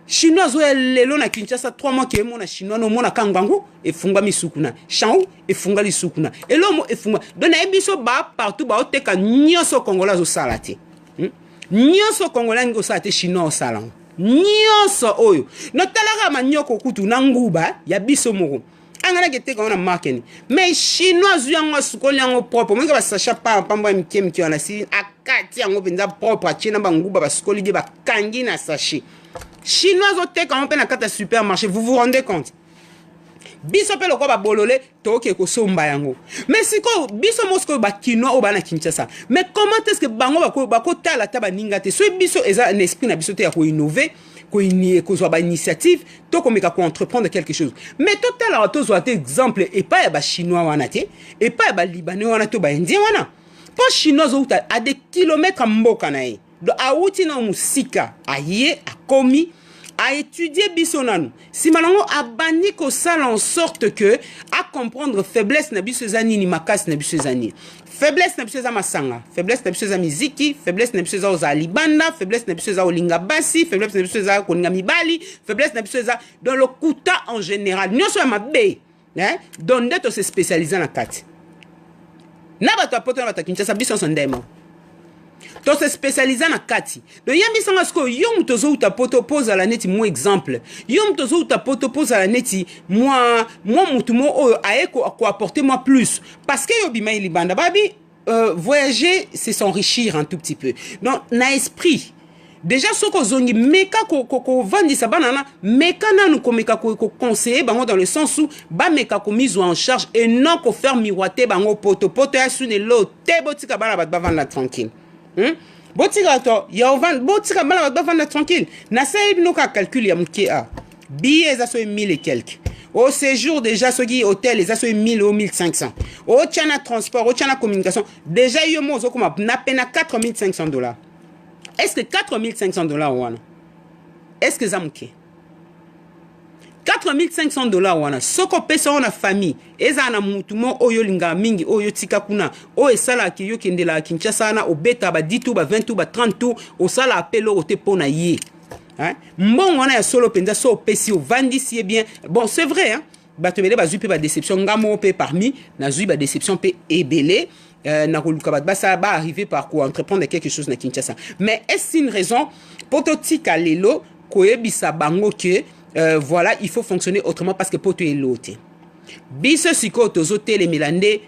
Chinois zo lelo na Kinshasa 3 mois ke mona chinois no mona kangbango e funga misukuna chau e funga lisukuna elomo e funga dona ebiso ba partout ba oteka nyoso kongola zo salate nyoso kongola ngo salate chinois salang nyoso oyo no talaka manyoko kutu na nguba ya biso moko angana kete ka na marketing mais chinois zo yango sukoli yango propre mo nga ba sacha pa pambo mkem ki ona si akati yango benza propre china ba nguba ba sukoli de ba kangi na sachet. Chinois au tek en plein à supermarché, vous vous rendez compte? biso pe loko ba bololé toke ko somba yango mais siko biso mosko ba kino o bana Kinshasa mais comment est-ce que bango bako tala ta baninga te so biso eza un esprit na biso te ya ko innover ko soit ba initiative to komeka ko entreprendre quelque chose mais total à to soit exemple et pas ba chinois wana te et pas ba libanais wana to ba indien wana po chinois zo à des kilomètres mboka na ye do auti na musika aye akomi a étudier bisonanu si malongo a bani ko sala en sorte que à comprendre faiblesse na biso zani ni makas na biso zani faiblesse na biso za masanga faiblesse na biso za miziki faiblesse na biso za ozalibanda faiblesse na biso za olinga basi faiblesse na biso za koninga mibali faiblesse na biso za dans le kuta en général nyonso ya mabe hein donc d'être se spécialiser na kati na bato apoto na bato Kinshasa biso sondemo to se spécialiser na kati donc yambi sanga sko yo mutozo utapoto pose la neti mo exemple yo mutozo utapoto pose la neti moi mutu mo oyo aeko ko apporter moi plus parce que yo bima libanda babi voyager c'est s'enrichir un tout petit peu donc na esprit déjà soko zongi meka ko vandisa banana meka nanu komeka ko conseiller bango dans le sens où ba meka ko mise en charge et non ko faire miroiter bango poto ya sunelo te botika bana ba vendre tranquille. Botika to ya vendre botika bana ba vendre tranquille na sai bino ka calcul ya muke a billet za so 1000 et quelques au séjour déjà ce qui hôtel les so 1000 ou 1500 au tchana transport au tchana communication déjà yo mo zo koma na pena $4500 est-ce que $4500 wana est-ce que ça muke $4500 wana soko pesa ona famille eza na mutu mo oyo linga mingi oyo tika kuna o esala ki yo kendela Kinshasa na obeta ba 10 tout ba 20 tout ba 30 tout o sala appelo o te pona ye hein mbongo wana ya solo penza so pesi o vandisi bien bon c'est vrai hein bato bele ba zupe ba déception ngamo pe parmi na zui ba déception pe ebele na koluka ba ça va arriver par quoi entreprendre quelque chose na Kinshasa mais est-ce une raison pototika lelo koyebisa bango que voilà, il faut fonctionner autrement parce que poto est loté. Biso siko tozo tele milande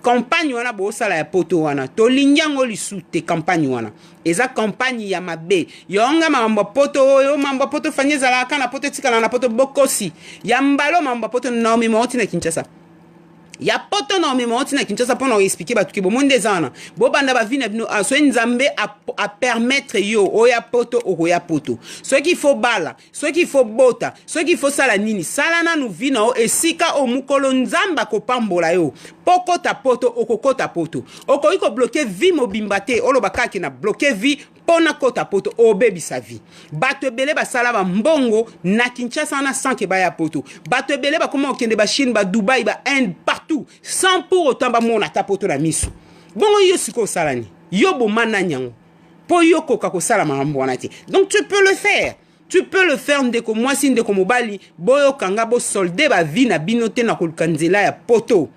campagne wana bo sala ya poto wana to linyango lisute campagne wana eza campagne ya mabe yonga mambo poto yo mambo poto fanyeza la kana poto tikala na poto bokosi ya mbalo mambo poto Naomi Moti na Kinshasa ya poto Naomi Moti na Kinshasa pour nous expliquer ba tuki bo monde zana bo banda ba vina bino a so nzambe à permettre yo oya poto oya poto ce qu'il faut bala ce qu'il faut bota ce qu'il faut sala nini sala na nu vina o esika o mukolo nzamba ko pambola yo poko ta poto okokota poto oko iko bloquer vie mobimbate olobaka ki na bloquer vie pona kota poto obebi sa vie bato bele ba sala ba mbongo na Kinshasa na sans ke ba ya poto bato bele ba comment okende ba Chine ba Dubai ba Inde partout sans pour autant ba mona ta poto na miso bongo yo siko salani yo bo mananyango po yo koka ko sala mambo wana te donc tu peux le faire. Tu peux le faire ndeko mwasi ndeko mobali boyo kanga bo solde ba vie na binote na kolkanzela ya poto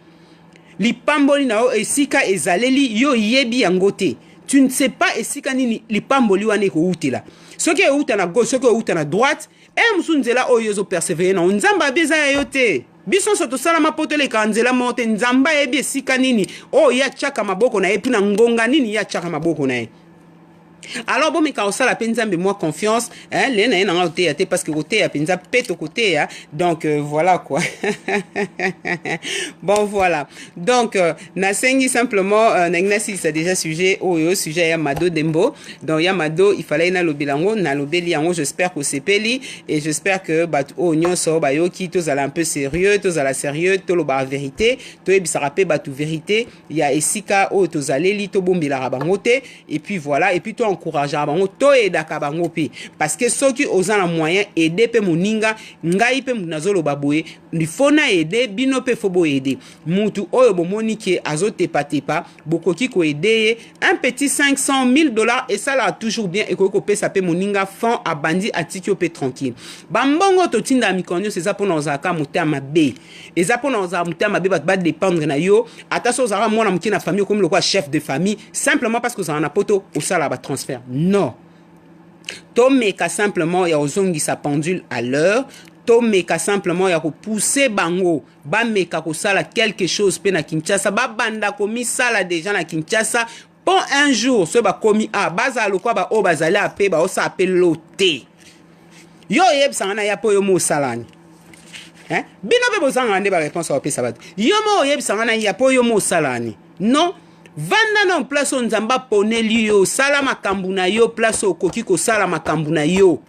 li pamboli na o esika ezaleli yo yebi yangote. Tu ne sais pas esika nini li pamboli wane ko utila ce qui est uta na gauche ce qui est uta na droite et msunzela o yozo persévérer na nzamba beza yote biso soto sala mapoto le kanzela mote nzamba yebi esika nini o ya chaka maboko na epi na ngonga nini ya chaka maboko na e. Alors bon mais quand ça la penza mais moi confiance hein les na na côté parce que côté ya penza pète au côté hein donc voilà quoi. Bon voilà donc na sengi simplement na si c'est déjà sujet au sujet ya Mado Dembo donc ya Mado il fallait na lobelango na lobeli yango j'espère que c'est peli et j'espère que bat oignon so ba yo ki tous ala un peu sérieux tous ala sérieux to lo ba vérité to e bisa rapé ba tout vérité il y a esika o to zaleli to bombila rabangote et puis voilà et puis toi encourager bango to edaka bango pe parce que ceux qui osent la moyen aider pe moninga ngai pe munazolo baboye il faut na aider bino pe fobo aider mutu oyo bomoni ke azote patepa bokoki ko aider un petit $500,000 et ça là toujours bien et ko pesa pe moninga fond abandi atiki pe tranquille bambongo to tinda mikonyo c'est ça pour nos aka mutama be et ça pour nos mutama be ba dépendre na yo attention ça mona mukina famille comme le quoi chef de famille simplement parce que ça en a poto au sala ba transfert. Non. Tomeka simplement ya ozongi sa pendule à l'heure. Tomeka simplement ya ko pousser bango. Ba meka ko sala quelque chose pe na Kinshasa. Ba banda komi sala déjà na Kinshasa. Pour un jour, ce ba komi a baza lo kwa ba o bazali ape ba o sa appelle loté. Yo yeb sa na ya po yo mo salani. hein bino be bozanga nde ba réponse au pesa bato yo mo yebisanga na ya po yo mo salani non vanda na place on nzamba poneli yo sala makambu na yo place okoki ko sala makambu na yo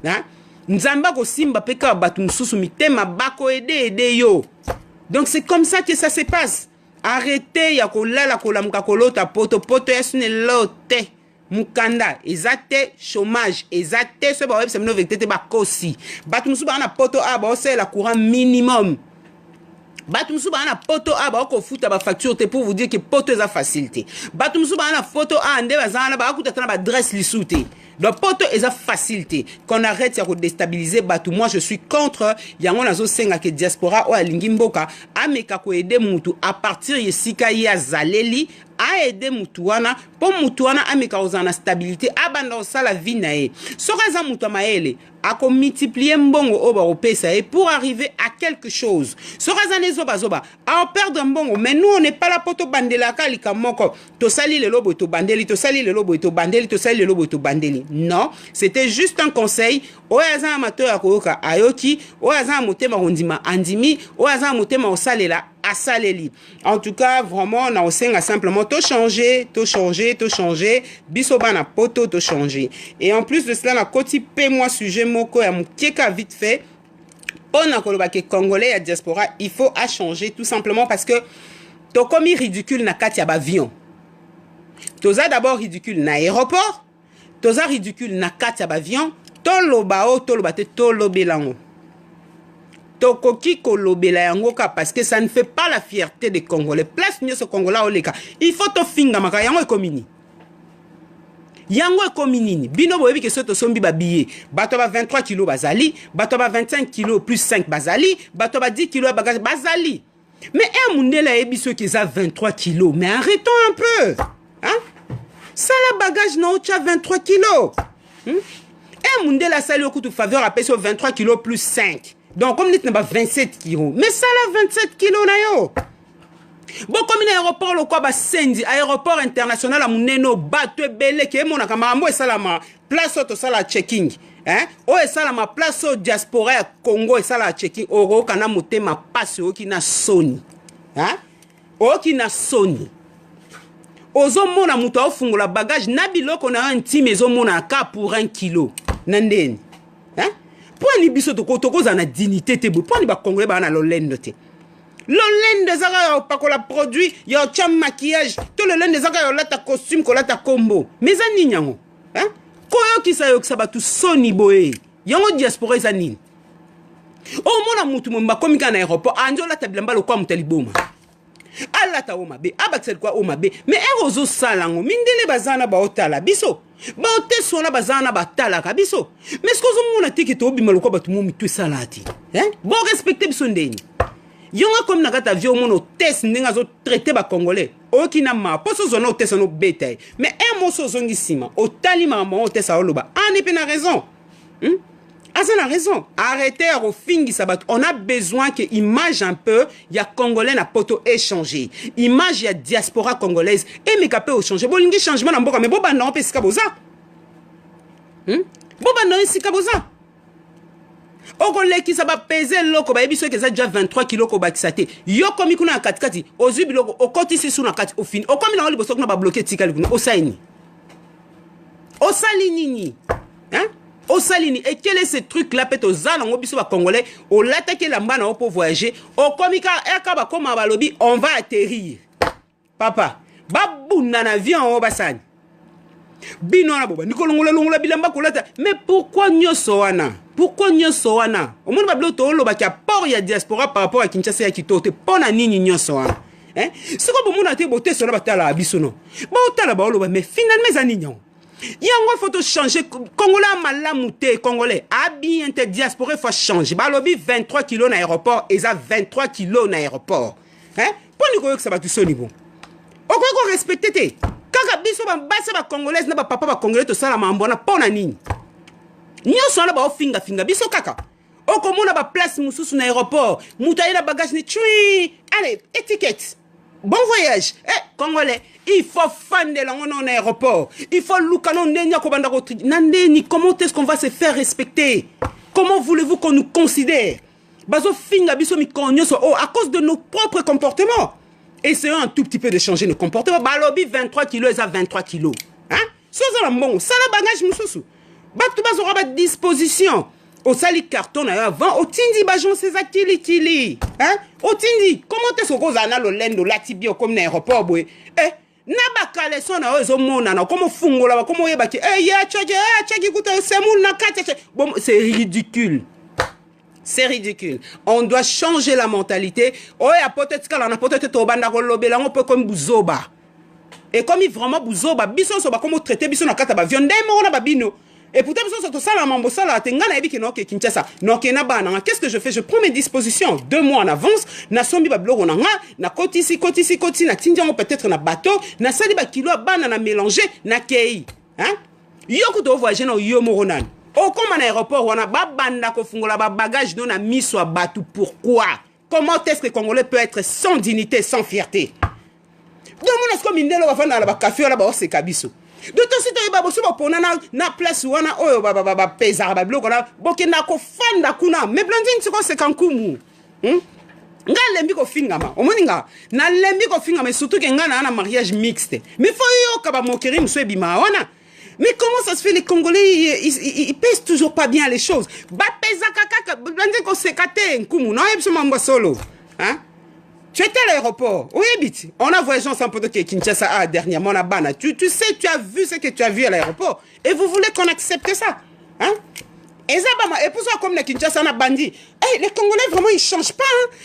hein nzamba ko simba peka batu mususu mitema bako ede yo. Donc c'est comme ça que ça se passe. Arrêtez ya kolala kolamuka kolota poto yasune lote mukanda ezate chômage ezate so ba web semino vectete ba kosi batu mususu ba na poto aba ose la courant minimum batu mususu ba na poto aba ko futa ba facture te pour vous dire que poto eza facilité batu mususu ba na photo a nde bazana ba kuta na ba adresse lisute. Donc, poto est à facilité. Qu'on arrête de déstabiliser Batou. Moi, je suis contre. Yango nazo senga ke diaspora ou alingimboka. Ameka ko aider mutu. À partir de sika ya zaleli. A aider mutuana. Pour mutuana ameka ozana stabilité. Abandon ça la vie nae. Soraza mutu maele. A multiplier mbongo oba opesa et pour arriver à quelque chose. Soraza ne zoba zoba. A perdre mbongo. Mais nous, on n'est pas là pour te bandela kalika moko. To sali le lobo to bandeli. To sali le lobo to bandeli. To sali le lobo to bandeli. Non, c'était juste un conseil. Oyaza amateur akoyoka ayoki, oyaza motema rondima andimi, oyaza motema osalela asaleli. En tout cas, vraiment on a osenga simplement to changer. Biso bana poto to changer. Et en plus de cela, na koti moi sujet moko ya mukeka vite fait. On a koloba ke congolais à diaspora, il faut à changer tout simplement parce que to komi ridicule na kati ya avion. Toza d'abord ridicule na aéroport. Toza ridicule na kati ya avion, tolobao tolobate tolobelango. Tokoki kolobela yango ka parce que ça ne fait pas la fierté des Congolais. Place nyo ce Congolais oleka. Il faut to finga maka yango ekomini. Yango ekomini. Bino boyebi ke soto sombi ba billet. Bato ba 23 kg bazali, bato ba 25 kg plus 5 bazali, bato ba 10 kg bagage bazali. Mais un mundela ebiso ki za 23 kg. Mais arrêtons un peu. Hein? Ça la bagage non tu as 23 kilos. Et mon la salle au coup de faveur à sur 23 kilos plus 5. Donc comme n'est pas 27 kilos. Mais ça la 27 kilos na yo. Bon comme l'aéroport le quoi ba sendi aéroport international à moneno bateau belé que mon akama mo salama place auto sala checking. Hein? O salama place au diaspora Congo et sala checking oro kana motema passe o ki na soni. Hein? O ki na soni. Ozo mona mutu afungola bagage na biloko na intime ezo mona ka pour 1 kilo nandeni hein pour ni biso to kotoko za na dignité te bo pour ni ba congolais ba na lolendo te lolendo zaka pakola produit ya cham maquillage to lolendo zaka yo lata costume ko lata combo mais za nini yango hein koyo kisa yo kisa batu soni boye yango diaspora za nini o mona mutu mo makomika na aéroport anjo lata bilamba lo kwa mutaliboma alata omabe abaksel kwa omabe mais erozo salango mindele bazana ba otala biso ba otesona bazana batala ka biso mais ce que zo mona tiki to bimalo kwa batu mo mitu salati hein bon respecter biso ndeni yonga comme na kata avion mono test ndinga zo traiter ba congolais okina ma poso zona otesa no betail mais un moso zongi sima otali mama otesa oloba ane pe na raison ah, ça a raison. Arrêtez à refingi sabat. On a besoin que image un peu, il y a Congolais na poto échanger. Image il y a diaspora congolaise et mes capé au changer. Bon, l'ingi changement en boka mais boba non pe sikaboza. Boba non sikaboza. Okole qui ça va peser loko ba ebiso que ça déjà 23 kg ko bakisate. Yo komi kuna katikati, ozubi loko okoti sisu na kati au fin. Okomi na oli boso kuna ba bloquer tikali kuna. Osaini. Osali nini? Hein? Au salini et quel est ce truc là peut aux alongo biso ba congolais au l'attaquer la mbana pour voyager au komika ekaba comme balobi on va atterrir papa babu na avion o basani bino na boba nikolongola longola bilamba kolata mais pourquoi nyoso wana au monde bablo to lo ba kia port ya diaspora par rapport à Kinshasa ya kitote pona nini nyoso wana hein c'est comme mon ate boté sur la batala biso no ba otala ba lo ba mais finalement za nini yango faut changer congolais malamouté congolais a bien te diaspora faut changer balobi 23 kg na aéroport et ça 23 kg na aéroport hein pour ni ko ça va tout soni bon o ko respecter te kaka biso ba basa ba congolaise na ba papa ba congolais to sala mambona pona nini nyoso na ba ofinga finga biso kaka o ko mona ba place mususu na aéroport mutaye na bagage ni chui allez étiquette. Bon voyage. Congolais, il faut fan de l'angon en aéroport. Il faut l'oukanon nenya kobanda kotri. Nandeni, comment est-ce qu'on va se faire respecter? Comment voulez-vous qu'on nous considère? bazo finga biso mikonyo so oh à cause de nos propres comportements. Essayons un tout petit peu de changer nos comportements. Balobi 23 kilos et à 23 kilos. Hein? Soza la mbongo, ça la bagage mususu. Batu bazo raba disposition. Au sali carton avant, au tindi bajon ses akili. Hein? Au tindi, comment est-ce que zana lo lendo latibio comme l'aéroport boy? Eh, na bakale sona ozo mona na comme fungola comme yeba ki eh ya chaki kuta semul na kata. Bon, c'est ridicule. C'est ridicule. On doit changer la mentalité. Oh, ya peut-être qu'on a peut-être tobanda ko lobela on peut comme buzoba. Et comme il vraiment buzoba, bison so ba comme traiter bison na kata ba viande mo na babino. Et pourtant, qu'est-ce que je fais? Je prends mes dispositions 2 mois en avance. Na sombi ba blog on na kotisi, na tindiango peut-être na bateau, na sali ba kilo bana na mélanger, na kei. Hein? Yoko to voyager na yo moronan. Au comme en aéroport, on a babanda ko fungola ba bagage non na miso a bateau. Pourquoi? Comment est-ce que les Congolais peut être sans dignité, sans fierté? Donc, on a comme une délo va faire dans la café là bas c'est kabiso. De tout suite il va bosser pour na place où on a oh ba pesa ba bloc là bokena ko fanda kuna mais blandine c'est kankumu nga lembi ko fingama omoninga na lembi ko fingama surtout que nga na mariage mixte mais faut yo ka ba moquerie mso bima wana. Mais comment ça se fait les Congolais ils pèsent toujours pas bien les choses ba pesa kaka blandine ko sekate nkumu na yebso mambo solo hein. Tu étais à l'aéroport. Oui, Biti. On a voyagé ensemble pour que Kinshasa dernièrement à Bana. Tu sais, tu as vu ce que tu as vu à l'aéroport. Et vous voulez qu'on accepte ça. Hein? Et pour ça, comme les Kinshasa, on a bandit. Hey, les Congolais, vraiment, ils ne changent pas.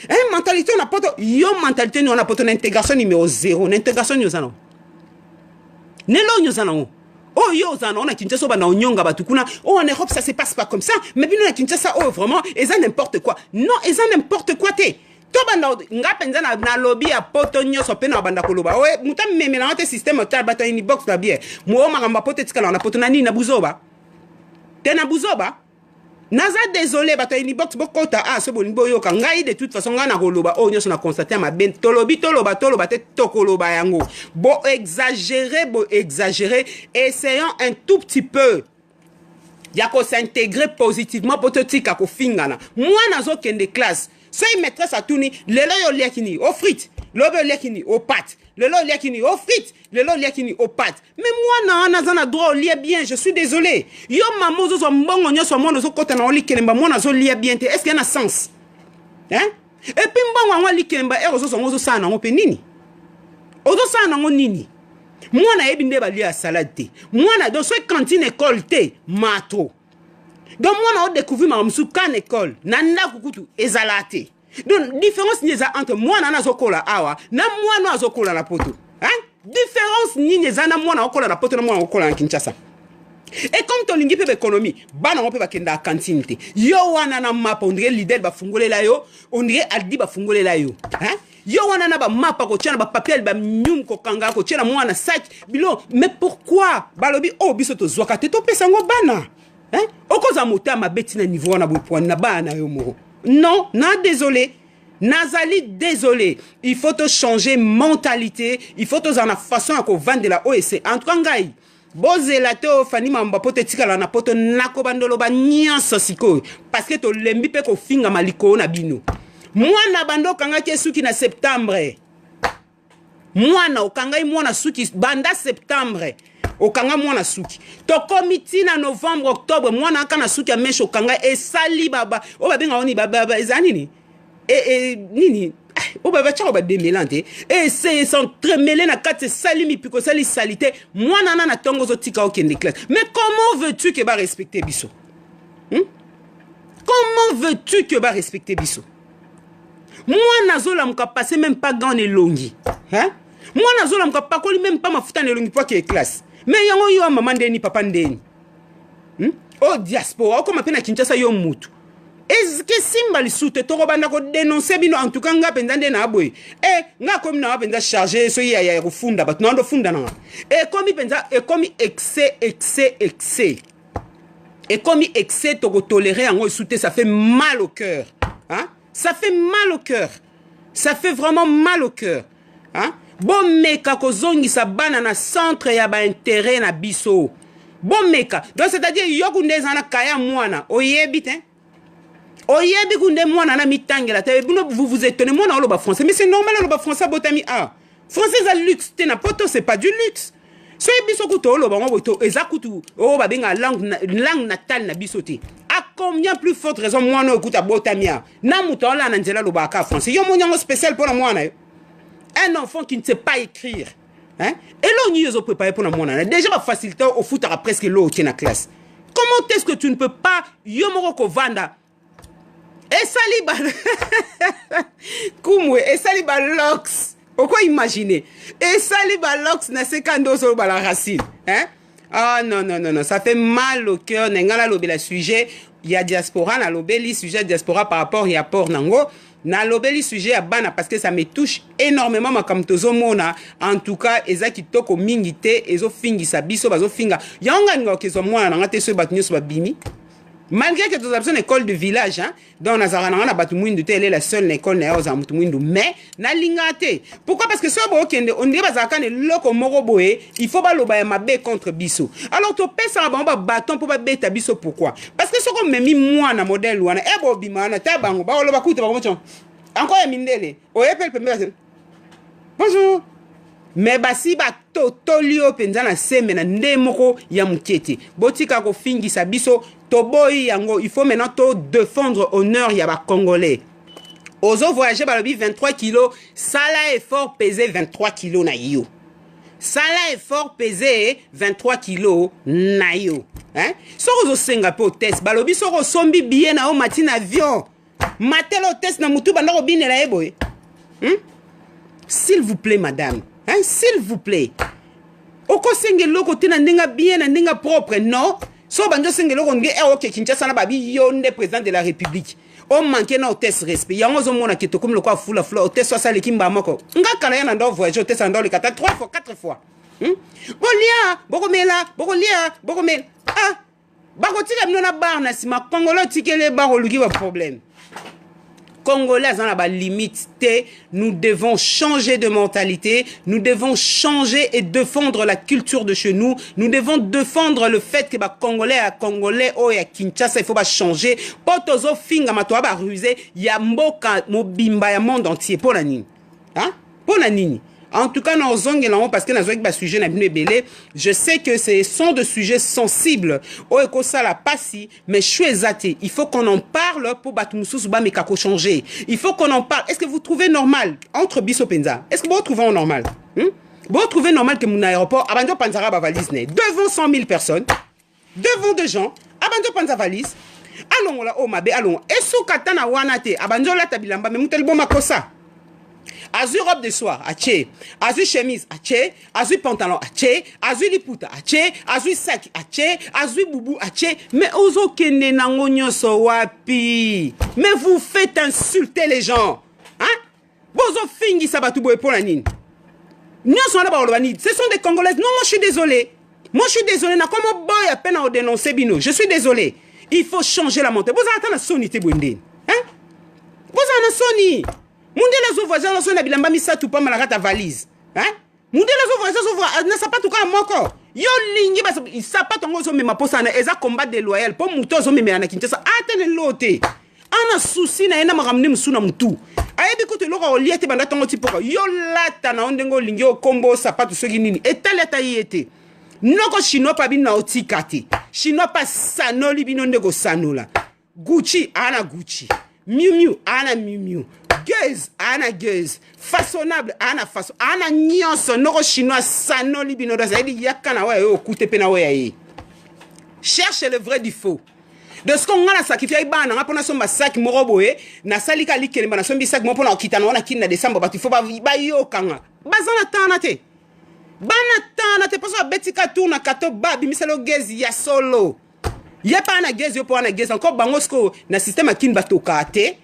Hein? Mentalité, on a pas de... Yo, mentalité, nous, on a pas une intégration numéro 0. Une intégration, nous allons. Nelo, nous allons. Oh, yo, on a Kinshasa, on a Onyonga, Batukuna. Oh, en Europe, ça se passe pas comme ça. Mais bien, on a Kinshasa, oh, vraiment, ils ont n'importe quoi. Non, ils ont n'importe quoi, t'es. Nga penza na lobby ya poto nyoso pe na banda koloba oe muta memela na te système hotel bata ini box la bière mo makamba pote tikala na poto na nini na buzoba te na buzoba naza désolé bata ini box bokota so boni boyo ka ngai de toute façon nga na koloba o nyoso na constater ma ben tolobi toloba te tokoloba yango bo exagérer essayons un tout petit peu ya ko s'intégrer positivement pour te tika ko fingana moi nazo kende classe. Soy maîtresse à tout ni, lelo yo liakini aux frites, lobe liakini aux pâtes, lelo liakini aux frites, lelo liakini aux pâtes. Mais moi na zana droit lié bien, je suis désolé. Yo maman zo mbongo nyo so mono zo kota na oli kelemba moi na zo lié bien te. Est-ce qu'il y a un sens? Hein? Et puis mbongo wa li kelemba e zo so sa na ngope nini? Ozo sa na ngo nini? Moi na yebi nde ba li a salade te. Moi na do so cantine école te mato. Donc moi on découvert ma msuka école nanda kukutu ezalate. Donc différence ni za entre moi na zokola awa na moi na zokola na poto. Hein? Différence ni za na moi na okola na poto na moi okola na Kinshasa. Et comme ton lingi pe économie, bana on peut ba kenda cantine te. Yo wana na mapa on dirait leader ba fungole la yo, on dirait aldi ba fungole la yo. Hein? Yo wana na ba mapa ko tiana ba papier ba nyum ko kanga ko tiana moi na sac bilo mais pourquoi balobi oh biso to zwaka te to pesa ngo bana. Hein? Okoza mota ma beti na niveau na bopo na ba na yo moro. Non, na désolé. Nazali désolé. Il faut te changer mentalité, il faut te en la façon à ko vendre la OEC. En tout cas ngai. Bozela to fani mamba pote tikala na poto nako bandolo ba nyanso siko parce que to lembi pe ko finga maliko na bino. Mwana bando kanga ke suki na septembre. Mwana okanga mwana suki banda septembre. Okanga mwana suki to komiti na novembre octobre mwana akana suki ya mesho okanga esali baba o babenga oni baba ezanini nini o baba tchako ba demelante et c'est s'entremêler na kati sali mi piko sali salité mwana na tongo zo tika okende classe. Mais comment veux-tu que ba respecter biso? Comment veux-tu que ba respecter biso? Mwana zola muka passer même pas gant elongi hein? Mwana zola muka pakoli même pas mafuta elongi pour que classe. Mais yango yo maman ndeni papa ndeni. Oh diaspora, comme appena Kinshasa yo mutu. Est-ce que simba li soute to banda ko dénoncer bino en tout cas nga penza ndena aboy. Nga comme na penza charger so ya rufunda bat non do funda na. Comme penza comme excès. Et comme excès to tolérer yango soute ça fait mal au cœur. Hein? Ça fait mal au cœur. Ça fait vraiment mal au cœur. Hein? Bon meka kozongi sa bana na centre ya ba intérêt na biso. Bon meka. Donc c'est-à-dire yoku ndeza na kaya mwana oyebite. Oyebi kunde mwana na mitangela te vous vous étonnez mwana oloba français mais c'est normal oloba français botami a français za luxe te na poto c'est pas du luxe so biso kuto oloba ngo boto ezakutu o ba benga langue natale na biso te a combien plus forte raison mwana okuta botami a na muto la na nzela loba ka français yo monyango spécial pour la mwana un enfant qui ne sait pas écrire hein et là on y est préparé pour la mwana déjà va faciliter au foot à presque l'eau qui na classe comment est-ce que tu ne peux pas yo moko vanda et saliba kumwe et saliba lox pourquoi imaginer et saliba lox na sekando sur la racine hein ah non non non non ça fait mal au cœur n'engala lobela sujet il y a diaspora na lobeli sujet diaspora par rapport y a port nango na lobeli sujet à bana parce que ça me touche énormément ma comme tozo mona en tout cas eza kitoko mingite ezo fingi sa biso bazo finga yanga ngoke zo mwana na ngate so batunyo so babimi. Malgré que tu as une école de village, hein, dans Nazarana, elle est la seule école mais na lingate. Pourquoi? Parce que ce on dit il faut pas le contre biso. Alors tu peux ça un bâton pour bêta biso pourquoi? Parce que ce qu'on me mis moi na modèle ou na ebo bimana tabango ba lo bakuta ba komo. Encore un mindele. O epel pe bonjour. Mais basi ba tolio penza na seme na ndemoko ya mukete. Botika ko fingi sa biso toboyi yango il faut maintenant to défendre honneur ya ba congolais. Ozo voyager ba lobi 23 kilos, sala effort peser 23 kilos na yo. Sala effort peser 23 kilos na yo. Hein? Soko senga po test ba lobi soko sombi bien na o matin avion. Matelo test na mutu banda ko binela eboy. S'il vous plaît madame. Hein, s'il vous plaît. Oko sengelo côté na ndinga bien na ndinga propre non. So banjo sengelo konge OK Kinshasa na babi yonde président de la République. On manque na hôtesse respect. Yango zo mona ki to comme le quoi fula hôtesse so sale kimba moko. Nga kala yana ndo voyage hôtesse ndo le kata 3 fois 4 fois. Bolia, bokomela, bokomela. Ah. Bakotika bino na bar na sima Congolais tikele bar oluki ba problème. Congolais dans la limite, nous devons changer de mentalité, nous devons changer et défendre la culture de chez nous, nous devons défendre le fait que Congolais à Congolais oh ya Kinshasa il faut pas changer. Potozo finga matoa ba rusé, ya mboka mobimba ya monde entier pour la nini. Hein? Pour la nini. En tout cas, parce que dans sujet je sais que ce sont des sujets sensibles. Mais il faut qu'on en parle pour changer. Il faut qu'on en parle. Est-ce que vous trouvez normal entre Bisso Penza? Est-ce que vous trouvez normal? Vous trouvez normal que mon aéroport, Abando Panzara valise, devant 100 000 personnes, devant des gens, Abando Panza valise, allons là, oh mabe, allons. Et sous katana wanate, Abando la tabilamba, mais moutel bon makosa. Azu robe de soir, ache. Azu chemise, ache. Azu pantalon, ache. Azu liputa, ache. Azu sac, ache. Azu boubou, ache. Mais ozo kene nangonyo so wapi. Mais vous faites insulter les gens. Hein? Bozo fingi sabatu boe pour la nine. Ce sont des Congolaises. Non, moi je suis désolé. Moi je suis désolé. Na comme boy à peine à dénoncer bino. Je suis désolé. Il faut changer la montée. Vous avez la sonité bwende. Hein? Vous avez la soni. Mundela zo voisin so na bilamba misa tu pa malaka ta valise hein mundela zo voisin so na sapato ka moko yo lingi ba sapato ngo zo mema posa na eza combat déloyal po muto zo mema na Kinshasa atene lote ana souci na ena makamne msuna mtu ayebi ko te loko oliete banda tongo tipoko yo lata na ondengo lingi o kombo sapato soki nini etaleta yete noko chinois pa bina otikate chinois pa sanoli bino ndeko sanola Gucci ana Gucci Miu Miu ana Miu Miu Gueuse, ana gueuse, façonnable, ana façon, ana nyonso, noko chinois, sano libino da zaidi yakana wa yo kute pena wa yayi. Cherche le vrai du faux. De ce qu'on a sacrifié ba na pona somba sac moroboé, na salika likele ba na sombi sac mo pona okitana wana kinna décembre ba tu faut ba yo kanga. Bazana tanate. Bana tanate parce que betika tourna kato ba bimiselo gueuse ya solo. Ya pa na gueuse yo po na gueuse encore bangosko na système akin batoka te.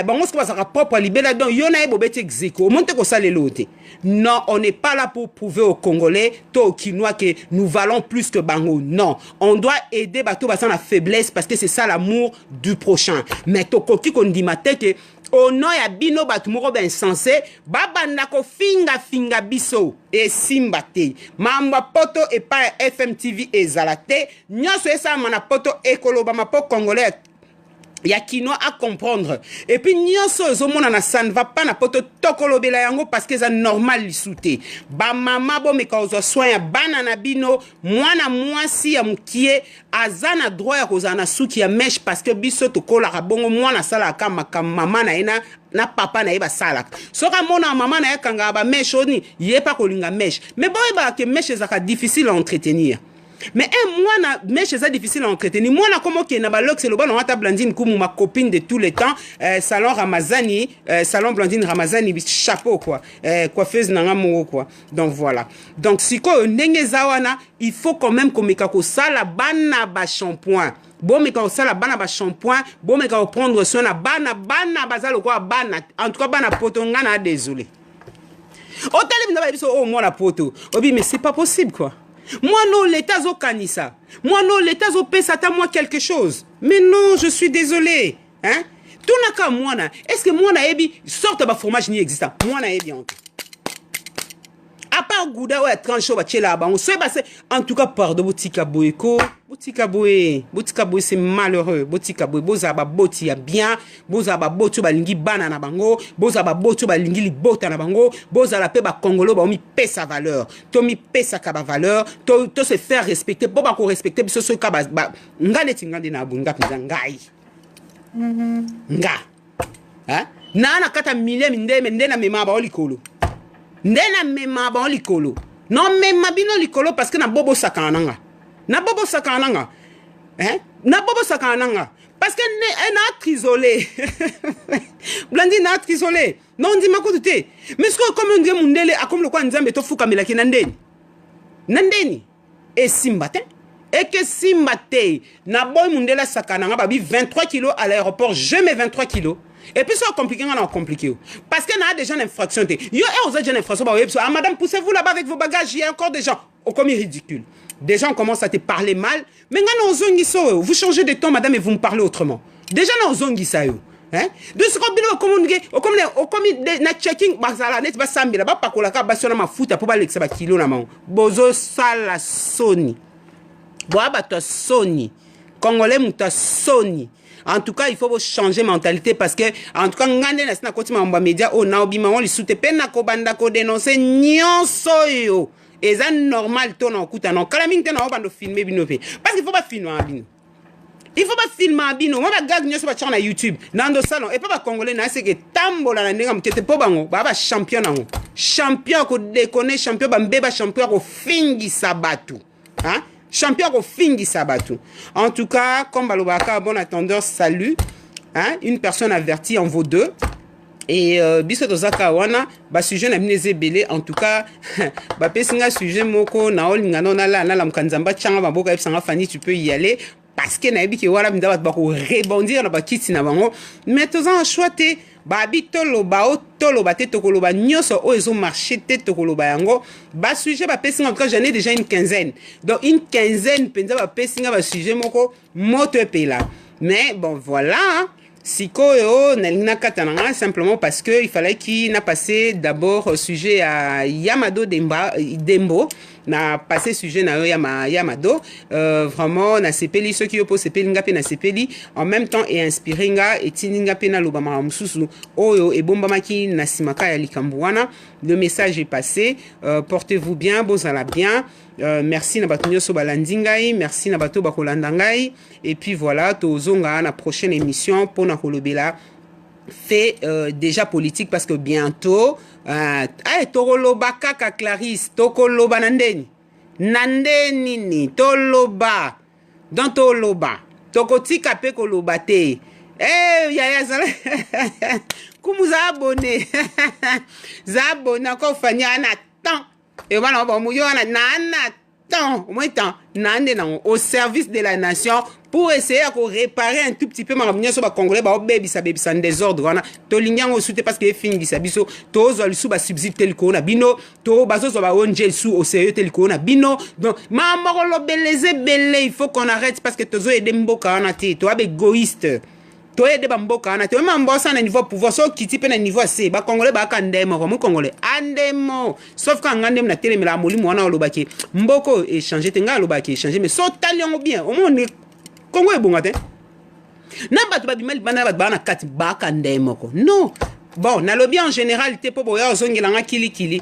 Bon, on se passe à propre libéral donc y en a bobete exéco monte ko ça les lote. Non, on n'est pas là pour prouver aux Congolais to Kinois que nous valons plus que Bango. Non, on doit aider bato basan la faiblesse parce que c'est ça l'amour du prochain. Mais to koki qu'on dit matin que au nom ya bino batu moko ben insensé baba nako finga biso et simbate mamba poto et pas FM TV et zalate nyoso esa mana poto ekolo ba mapo Congolais Il y a kino à comprendre. Et puis, ça ne va pas na poto tokolobela yango parce que c'est normal li soute. Ba mama bo meka ozo soin ya banana bino, mwana mwasi ya mukie, azana droit ya kozana suki ya mèche parce que biso tokola rabongo mwana sala kama mama na ina na papa na eba sala. Soka mona mama na yakanga ba mèche oni, yepa kolinga mèche. Mais bon eba ke mèche zaka difficile à entretenir. Mais moi, c'est difficile à entretenir. Moi, comment qui na balok c'est le bon on a Blandine comme ma copine de tous les temps, salon Ramazani, salon Blandine Ramazani, chapeau quoi, coiffeuse nanga moko quoi. Donc voilà. Donc si quoi ndenge zawana, il faut quand même qu'on meka ko sala bana ba shampoing. Bon meka ko sala bana ba shampoing, bon meka ko prendre soin na bana bazalo quoi bana. En tout cas bana potonga na désolé. Otali mna ba biso oh moi la poto. Obi mais c'est pas possible quoi. Moi non, l'État zo kanisa. Moi non, l'État zo paie ça moi quelque chose. Mais non, je suis désolé. Hein? Tout n'a qu'à moi na. Est-ce que moi na ebi sorte ba fromage ni existant. Moi na ebi en tout. À part gouda ouais trancho ba tchela ba on se c'est en tout cas pardon botika boyeko. Botika boy c'est malheureux. Botika boy boza ba boti ya bien, boza ba botu ba lingi bana na bango, boza ba botu ba lingi li bota na bango, boza la pe ba congolo ba mi paie sa valeur. To mi paie sa ka ba valeur, to se faire respecter, bo ba ko respecter biso so ka ba ngane tingande na bunga pinza ngai. Nga. Hein? Na kata mile minde na mema ba olikolo. Ndena mema ba likolo. Non mema bino likolo parce que na bobo sakananga. Na bobo sakananga. Hein? Na bobo sakananga. Parce que na isolé. Blandine na isolé. Non dit makoute. Mais ce que comme on dit mundele a comme le quoi nzambe to fuka melaki nandeni. Nandeni. Et simbate. Et que simbate na boy mundela sakananga babi 23 kilos à l'aéroport, je mets 23 kilos. Et puis, c'est compliqué, on a compliqué. Parce qu'il y a des gens d'infraction. Il y a des gens d'infraction. Ah, madame, poussez-vous là-bas avec vos bagages. Il y a encore des gens. Oh, comme il est ridicule. Des gens commencent à te parler mal. Mais vous changez de ton, madame, et vous me parlez autrement. Déjà, nous avons hein? De ce qu'on dit, comme na checking, basala, net basambi, là-bas, pas qu'on la cabasse sur ma foute, pour pas l'excès de kilo, là, bozo sala soni. Boaba to soni. Congolais, mouta soni. En tout cas, il faut changer mentalité parce que, en tout cas, ngande na sina koti ma média o na obima on li soute pena ko banda ko dénoncer nyonso yo. Et ça normal to na okuta non. Kala mingi na obando filmer binope. Parce qu'il faut pas filmer en bino. Il faut pas filmer en bino. Moi ba gag nyonso ba tchana YouTube. Nando salon et pas ba congolais na c'est que tambola na ndenge mkete po bango. Ba champion nango. Champion ko déconner, champion ba mbeba champion ko fingi sabatu. Hein? Champion au fingi sabatu. En tout cas, comme Balobaka, bon attendeur, salut. Hein? Une personne avertie en vaut deux. Et biso tozaka wana ba sujet na bineze belé en tout cas ba pesinga sujet moko na olinga na la mkanzamba changa baboka efsanga fani tu peux y aller parce que na ebi ke wala binda ba ko rebondir na ba kiti na bango mais tozan choité ba bitolo ba otolo ba te tokoloba nyoso o ezo marché te tokoloba yango ba sujet ba pesinga en tout cas j'en ai déjà une quinzaine donc une quinzaine penza ba pesinga ba sujet moko moto pela mais bon voilà hein. Sikoyo Nelina Katananga simplement parce que il fallait qu'il n'a passé d'abord au sujet à Yamado Dembo n'a passé sujet na Yamado vraiment na sepeli ceux qui opposent sepeli ngape na sepeli en même temps et inspiré nga et tininga pena lobama mususu oyo et bombamaki na simaka ya likambuana le message est passé portez-vous bien bozala bien merci na bato nyoso balandingai merci na bato bakolandangai et puis voilà tozonga na prochaine émission pour na kolobela fait déjà politique parce que bientôt tokoloba kaka Clarisse tokoloba nandeni ni toloba dans toloba tokotika pe koloba te yaya zala kumuza abonné za abonné encore fanya na temps et voilà bon muyo na temps au moins temps nande na au service de la nation pour essayer de réparer un tout petit peu ma sur ba congolais ba baby sa désordre wana to linyango soute parce que fingi sa biso to zo lisu ba subside tel ko na bino to bazo zo ba onje sous au sérieux tel ko na bino donc mama lo belé il faut qu'on arrête parce que to zo aider mboka na te to égoïste to aider ba mboka na te même mbosa na niveau pouvoir so kiti pe na niveau C ba congolais ba ka ndemo ko congolais andemo sauf quand ngandem na télé la molimo wana lo baki mboko échanger tenga lo baki échanger mais so taliongo bien au monde Congo est bon matin. Na bato babima libanda bato bana kati baka ndemoko. Non. Bon, na lobby en généralité pour boya ozongilanga kili kili.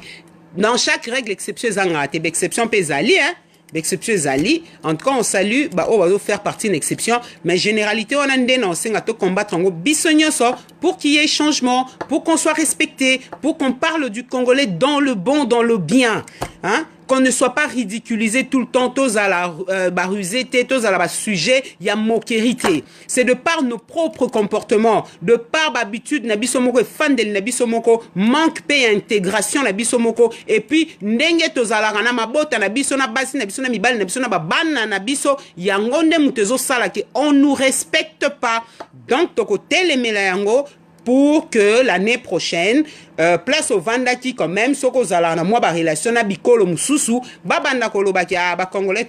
Dans chaque règle exception zanga te exception pezali hein. Exception zali. En tout cas on salue bah on va faire partie d'une exception mais généralité on a ndé non singa to combattre en bisognoso pour qu'il y ait changement, pour qu'on soit respecté, pour qu'on parle du Congolais dans le bon, dans le bien, hein? Qu'on ne soit pas ridiculisé tout le temps, tous à la barusé, tous à la sujet, il y a moquérité. C'est de par nos propres comportements, de par l'habitude, nabisomoko fan de nabisomoko, manque paix intégration nabisomoko, et puis ndenge tozala rana mabota nabiso na basi nabiso na mibali nabiso na babana nabiso yangonde mutezo sala ke on nous respecte pas. Donc toko telemela yango pour que l'année prochaine, place au Vandaki quand même, ce qu'on a là, moi, relation à Bikolo Moussou, Babanda Kolobaki, Congolais,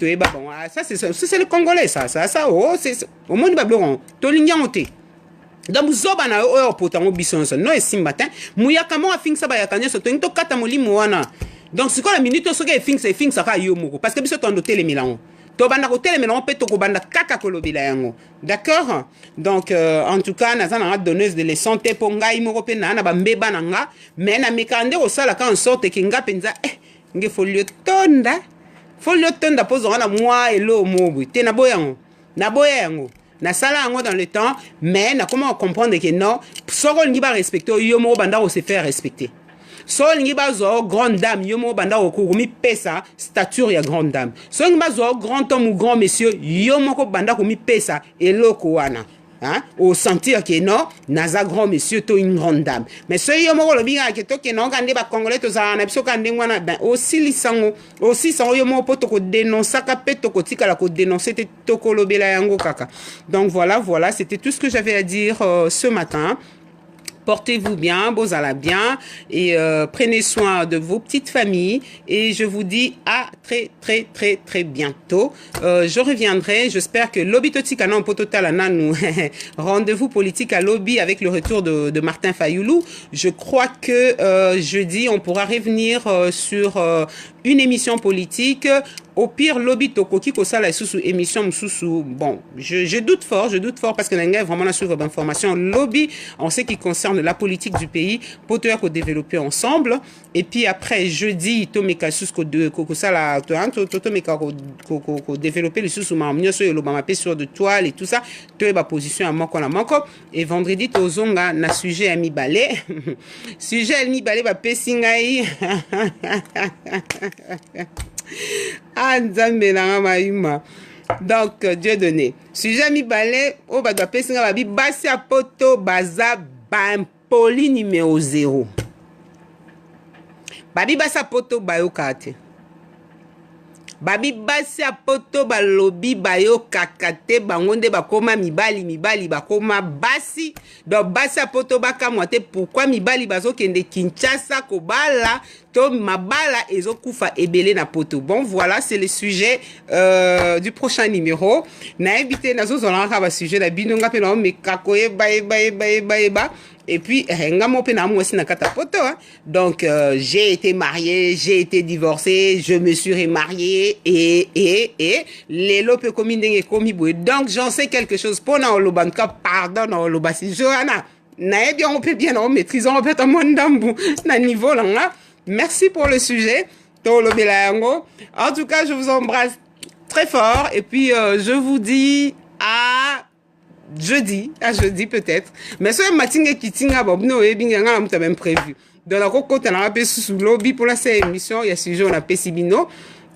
ça c'est le Congolais, ça, oh, c'est au monde Babloron, Tolinganté. Donc, Zobana, oh, pourtant, bison, non, et Simbatin, Mouyakamo a fini ça, Bayakanya, so, to Katamoli Moana. Donc, c'est quoi la minute, ce qu'elle fixe, ça, parce que bisous, ton hôtel les Milan. Tobanda hôtel mais on peut tokobanda kaka kolobila yango. D'accord? Donc en tout cas naza na donneuse de leçons te ponga imoko pe na ba mbeba nanga mais na mekande osala ka en sorte que nga penza nge folio tonda pozo na moi elo mobu te na boyango na sala yango dans le temps mais na comment comprendre que non soko ngi ba respecter yo mo banda o se faire respecter. Sol ngi bazo grande dame yomo banda okumi pesa stature ya grande dame. Sol ngi bazo grand homme ou grand monsieur yomo ko banda komi pesa eloko wana. Hein? Au sentir que non, naza grand monsieur to une grande dame. Mais ce yomo ko lobinga ke to ke non kande ba congolais to za na biso kande ngwana ben aussi lisango aussi sango yomo poto ko dénoncer ka peto ko tika la ko dénoncer te to ko lobela yango kaka. Donc voilà, c'était tout ce que j'avais à dire ce matin. Portez-vous bien, bozala bien et prenez soin de vos petites familles et je vous dis à très bientôt. Je reviendrai, j'espère que Lobby Totikana en Pototalana nous rendez-vous politique à Lobby avec le retour de Martin Fayoulou. Je crois que jeudi on pourra revenir sur une émission politique. Au pire, Lobby Tokoki Kosala sous émission sous bon, je doute fort parce que l'engagement vraiment la suivre d'informations. Lobby en ce qui concerne la politique du pays, pour te développer ensemble. Et puis après jeudi, Tomeka sous de Kokosala, Tomeka développer les sous mamnio sur le bamapé sur de toile et tout ça. Tu ba position à manko na manko. Et vendredi tozonga na sujet ami balé. Sujet ami balé ba pesingai. Ah, donc, Dieu donné. Sujet mi balé, oh, bah, doit passer à babi, bassi à poto, baza, poli numéro 0. Babi bassa poto, bayo kate. Babi basi a poto balobi bayo kakate bangonde bakoma mibali bakoma basi do basi a poto baka mwate pourquoi mibali bazo kende Kinshasa kobala to mabala ezo kufa ebele na poto. Bon voilà, c'est le sujet du prochain numéro. Na invité nazo zolanga ba sujet na binonga pe na mekakoye ba. Et puis, donc, j'ai été mariée, j'ai été divorcée, je me suis remariée et les lopes commis donc, j'en sais quelque chose. Pour na olobanka, pardon, na olobasi, Johanna, na bien, on peut bien, on maîtrise, on peut na niveau là. Merci pour le sujet. En tout cas, je vous embrasse très fort et puis je vous dis à jeudi peut-être, mais ce matin qui tinga bobno et bien on a même prévu dans la cocotte on a sous Lobby pour la émission il y a sujet on a Pessibino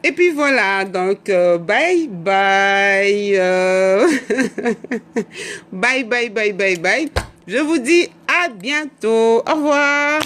et puis voilà donc bye bye je vous dis à bientôt, au revoir.